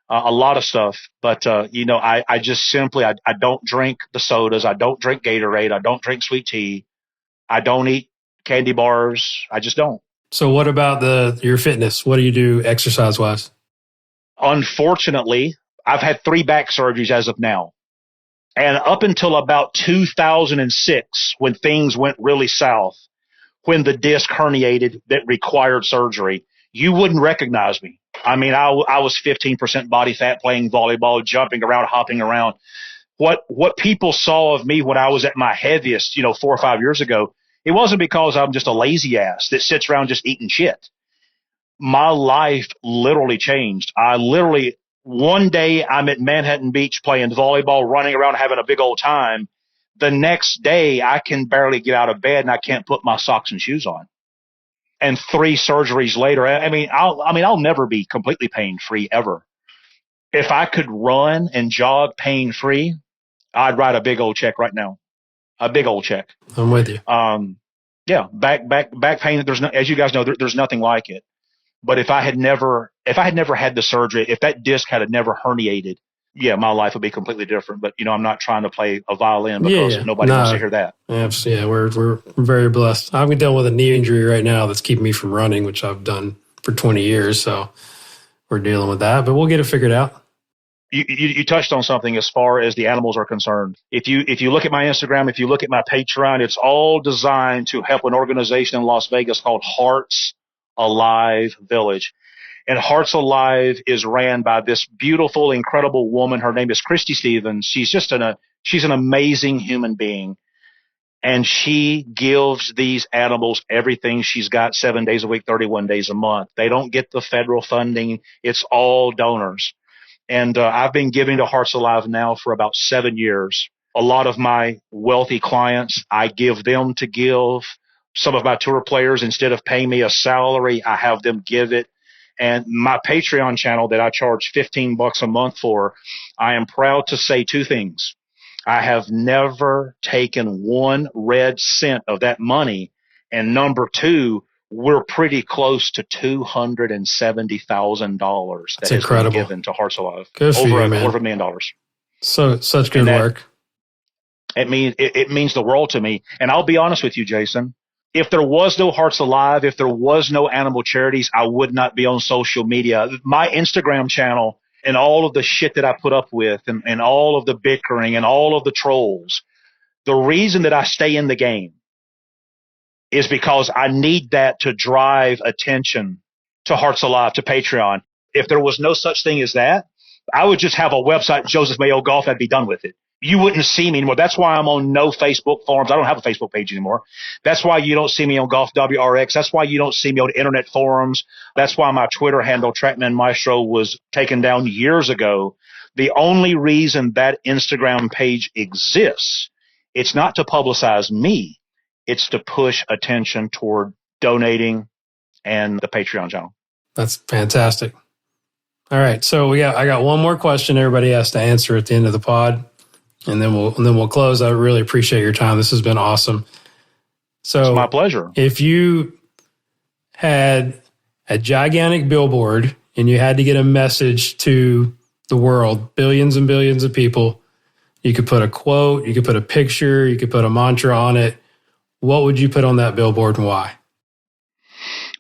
A lot of stuff. But, I just simply, I don't drink the sodas. I don't drink Gatorade. I don't drink sweet tea. I don't eat candy bars. I just don't. So what about your fitness? What do you do exercise-wise? Unfortunately, I've had 3 back surgeries as of now. And up until about 2006, when things went really south, when the disc herniated that required surgery, you wouldn't recognize me. I mean, I was 15% body fat, playing volleyball, jumping around, hopping around. What people saw of me when I was at my heaviest, 4 or 5 years ago, it wasn't because I'm just a lazy ass that sits around just eating shit. My life literally changed. One day I'm at Manhattan Beach playing volleyball, running around, having a big old time. The next day I can barely get out of bed and I can't put my socks and shoes on. And 3 surgeries later, I'll never be completely pain-free ever. If I could run and jog pain-free, I'd write a big old check right now. A big old check. I'm with you. Yeah, back pain. As you guys know, there's nothing like it. But if I had never had the surgery, if that disc had never herniated, yeah, my life would be completely different. But I'm not trying to play a violin because nobody wants to hear that. Absolutely. Yeah, we're very blessed. I'm dealing with a knee injury right now that's keeping me from running, which I've done for 20 years. So we're dealing with that, but we'll get it figured out. You touched on something as far as the animals are concerned. If you look at my Instagram, if you look at my Patreon, it's all designed to help an organization in Las Vegas called Hearts Alive Village. And Hearts Alive is ran by this beautiful, incredible woman. Her name is Christy Stevens. She's just she's an amazing human being. And she gives these animals everything she's got 7 days a week, 31 days a month. They don't get the federal funding. It's all donors. And I've been giving to Hearts Alive now for about 7 years. A lot of my wealthy clients, I give them to give. Some of my tour players, instead of paying me a salary, I have them give it. And my Patreon channel that I charge $15 a month for, I am proud to say 2 things. I have never taken 1 red cent of that money. And number 2, we're pretty close to $270,000 that has been given to Hearts Alive. Good for over you, man. $250,000. Such good work. It means the world to me. And I'll be honest with you, Jason. If there was no Hearts Alive, if there was no animal charities, I would not be on social media. My Instagram channel and all of the shit that I put up with and all of the bickering and all of the trolls, the reason that I stay in the game is because I need that to drive attention to Hearts Alive, to Patreon. If there was no such thing as that, I would just have a website, Joseph Mayo Golf, I'd be done with it. You wouldn't see me anymore. That's why I'm on no Facebook forums. I don't have a Facebook page anymore. That's why you don't see me on Golf WRX. That's why you don't see me on internet forums. That's why my Twitter handle, Trackman Maestro, was taken down years ago. The only reason that Instagram page exists It's not to publicize me. It's to push attention toward donating and the Patreon channel. That's fantastic. All right. So I got one more question everybody has to answer at the end of the pod. And then we'll close. I really appreciate your time. This has been awesome. So it's my pleasure. If you had a gigantic billboard and you had to get a message to the world, billions and billions of people, you could put a quote, you could put a picture, you could put a mantra on it. What would you put on that billboard and why?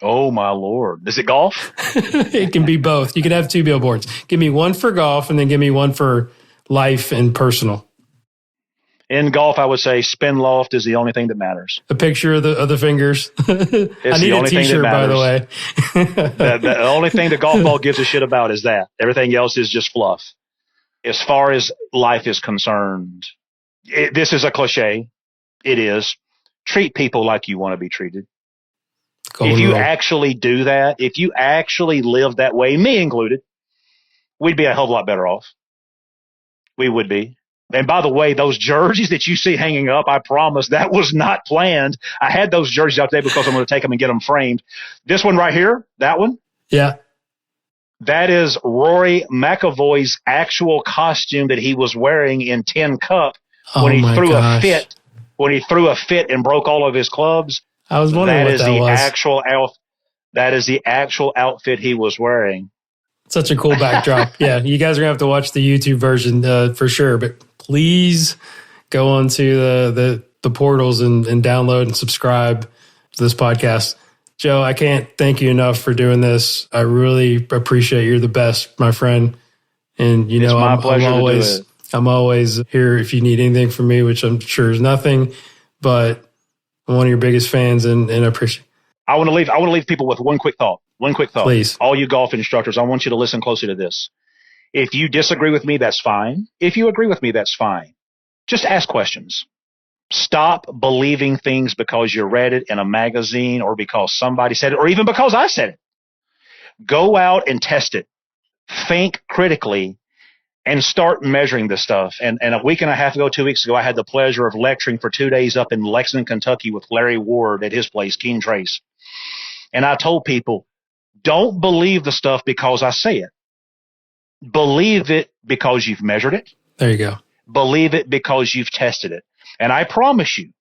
Oh, my Lord. Is it golf? It can be both. You can have two billboards. Give me one for golf and then give me one for life and personal. In golf, I would say spin loft is the only thing that matters. A picture of the fingers. It's I need the only a T-shirt, thing that by the matters. way. The only thing the golf ball gives a shit about is that. Everything else is just fluff. As far as life is concerned, this is a cliche. It is. Treat people like you want to be treated. If you actually do that, if you actually live that way, me included, we'd be a hell of a lot better off. We would be. And by the way, those jerseys that you see hanging up, I promise that was not planned. I had those jerseys out there because I'm going to take them and get them framed. This one right here, that one. Yeah. That is Rory McIlroy's actual costume that he was wearing in Tin Cup when he threw a fit. When he threw a fit and broke all of his clubs. I was wondering what that was. That is the actual outfit he was wearing. Such a cool backdrop. Yeah, you guys are going to have to watch the YouTube version for sure. But please go onto the portals and download and subscribe to this podcast. Joe, I can't thank you enough for doing this. I really appreciate you're the best, my friend. And you know, I'm always here if you need anything from me, which I'm sure is nothing. But I'm one of your biggest fans, and I appreciate. I want to leave people with one quick thought. Please. All you golf instructors, I want you to listen closely to this. If you disagree with me, that's fine. If you agree with me, that's fine. Just ask questions. Stop believing things because you read it in a magazine or because somebody said it or even because I said it. Go out and test it. Think critically and start measuring this stuff. And a week and a half ago, 2 weeks ago, I had the pleasure of lecturing for 2 days up in Lexington, Kentucky with Larry Ward at his place, Keen Trace. And I told people, don't believe the stuff because I say it. Believe it because you've measured it. There you go. Believe it because you've tested it. And I promise you,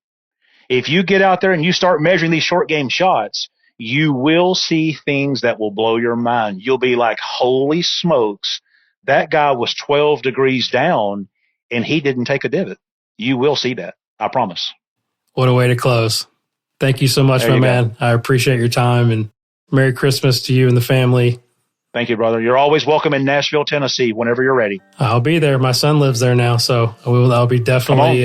if you get out there and you start measuring these short game shots, you will see things that will blow your mind. You'll be like, holy smokes, that guy was 12 degrees down and he didn't take a divot. You will see that. I promise. What a way to close. Thank you so much, my man. I appreciate your time, and Merry Christmas to you and the family. Thank you, brother. You're always welcome in Nashville, Tennessee, whenever you're ready. I'll be there. My son lives there now, so I'll be definitely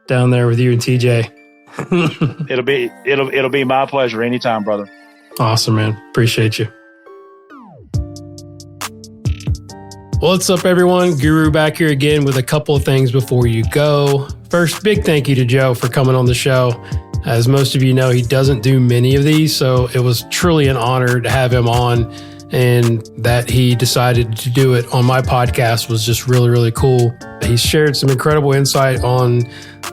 down there with you and TJ. It'll be my pleasure anytime, brother. Awesome, man. Appreciate you. What's up, everyone? Guru back here again with a couple of things before you go. First, big thank you to Joe for coming on the show. As most of you know, he doesn't do many of these, so it was truly an honor to have him on, and that he decided to do it on my podcast was just really, really cool. He shared some incredible insight on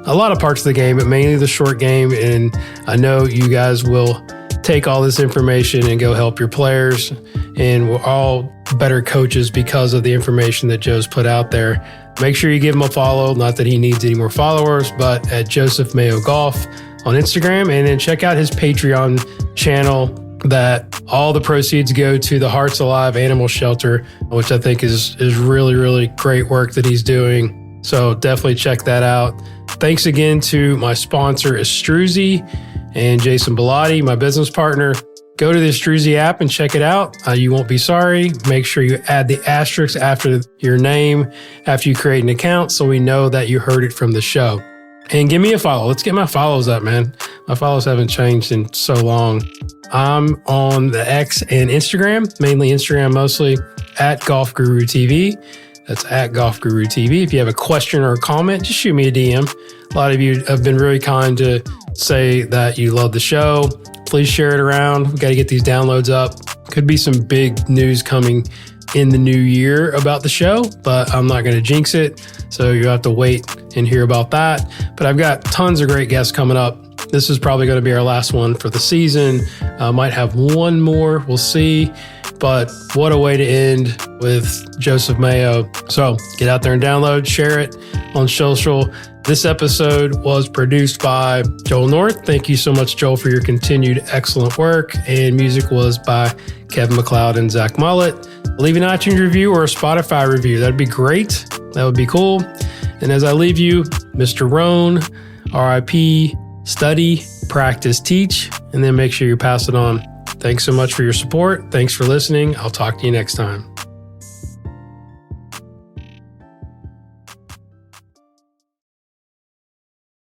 a lot of parts of the game, but mainly the short game, and I know you guys will take all this information and go help your players, and we're all better coaches because of the information that Joe's put out there. Make sure you give him a follow, not that he needs any more followers, but at Joseph Mayo Golf on Instagram, and then check out his Patreon channel that all the proceeds go to the Hearts Alive Animal Shelter, which I think is really, really great work that he's doing. So definitely check that out. Thanks again to my sponsor, Estruzi, and Jason Bellotti, my business partner. Go to the Estruzi app and check it out. You won't be sorry. Make sure you add the asterisk after your name after you create an account so we know that you heard it from the show. And give me a follow. Let's get my follows up, man. My follows haven't changed in so long. I'm on the X and Instagram, mainly Instagram mostly, at Golf Guru TV. That's at Golf Guru TV. If you have a question or a comment, just shoot me a DM. A lot of you have been really kind to say that you love the show. Please share it around. We got to get these downloads up. Could be some big news coming in the new year about the show, but I'm not going to jinx it. So you have to wait and hear about that. But I've got tons of great guests coming up. This is probably going to be our last one for the season. Might have one more. We'll see. But what a way to end with Joseph Mayo. So get out there and download, share it on social. This episode was produced by Joel North. Thank you so much, Joel, for your continued excellent work. And music was by Kevin MacLeod and Zach Mullett. Leave an iTunes review or a Spotify review. That'd be great. That would be cool. And as I leave you, Mr. Roan, RIP, study, practice, teach, and then make sure you pass it on. Thanks so much for your support. Thanks for listening. I'll talk to you next time.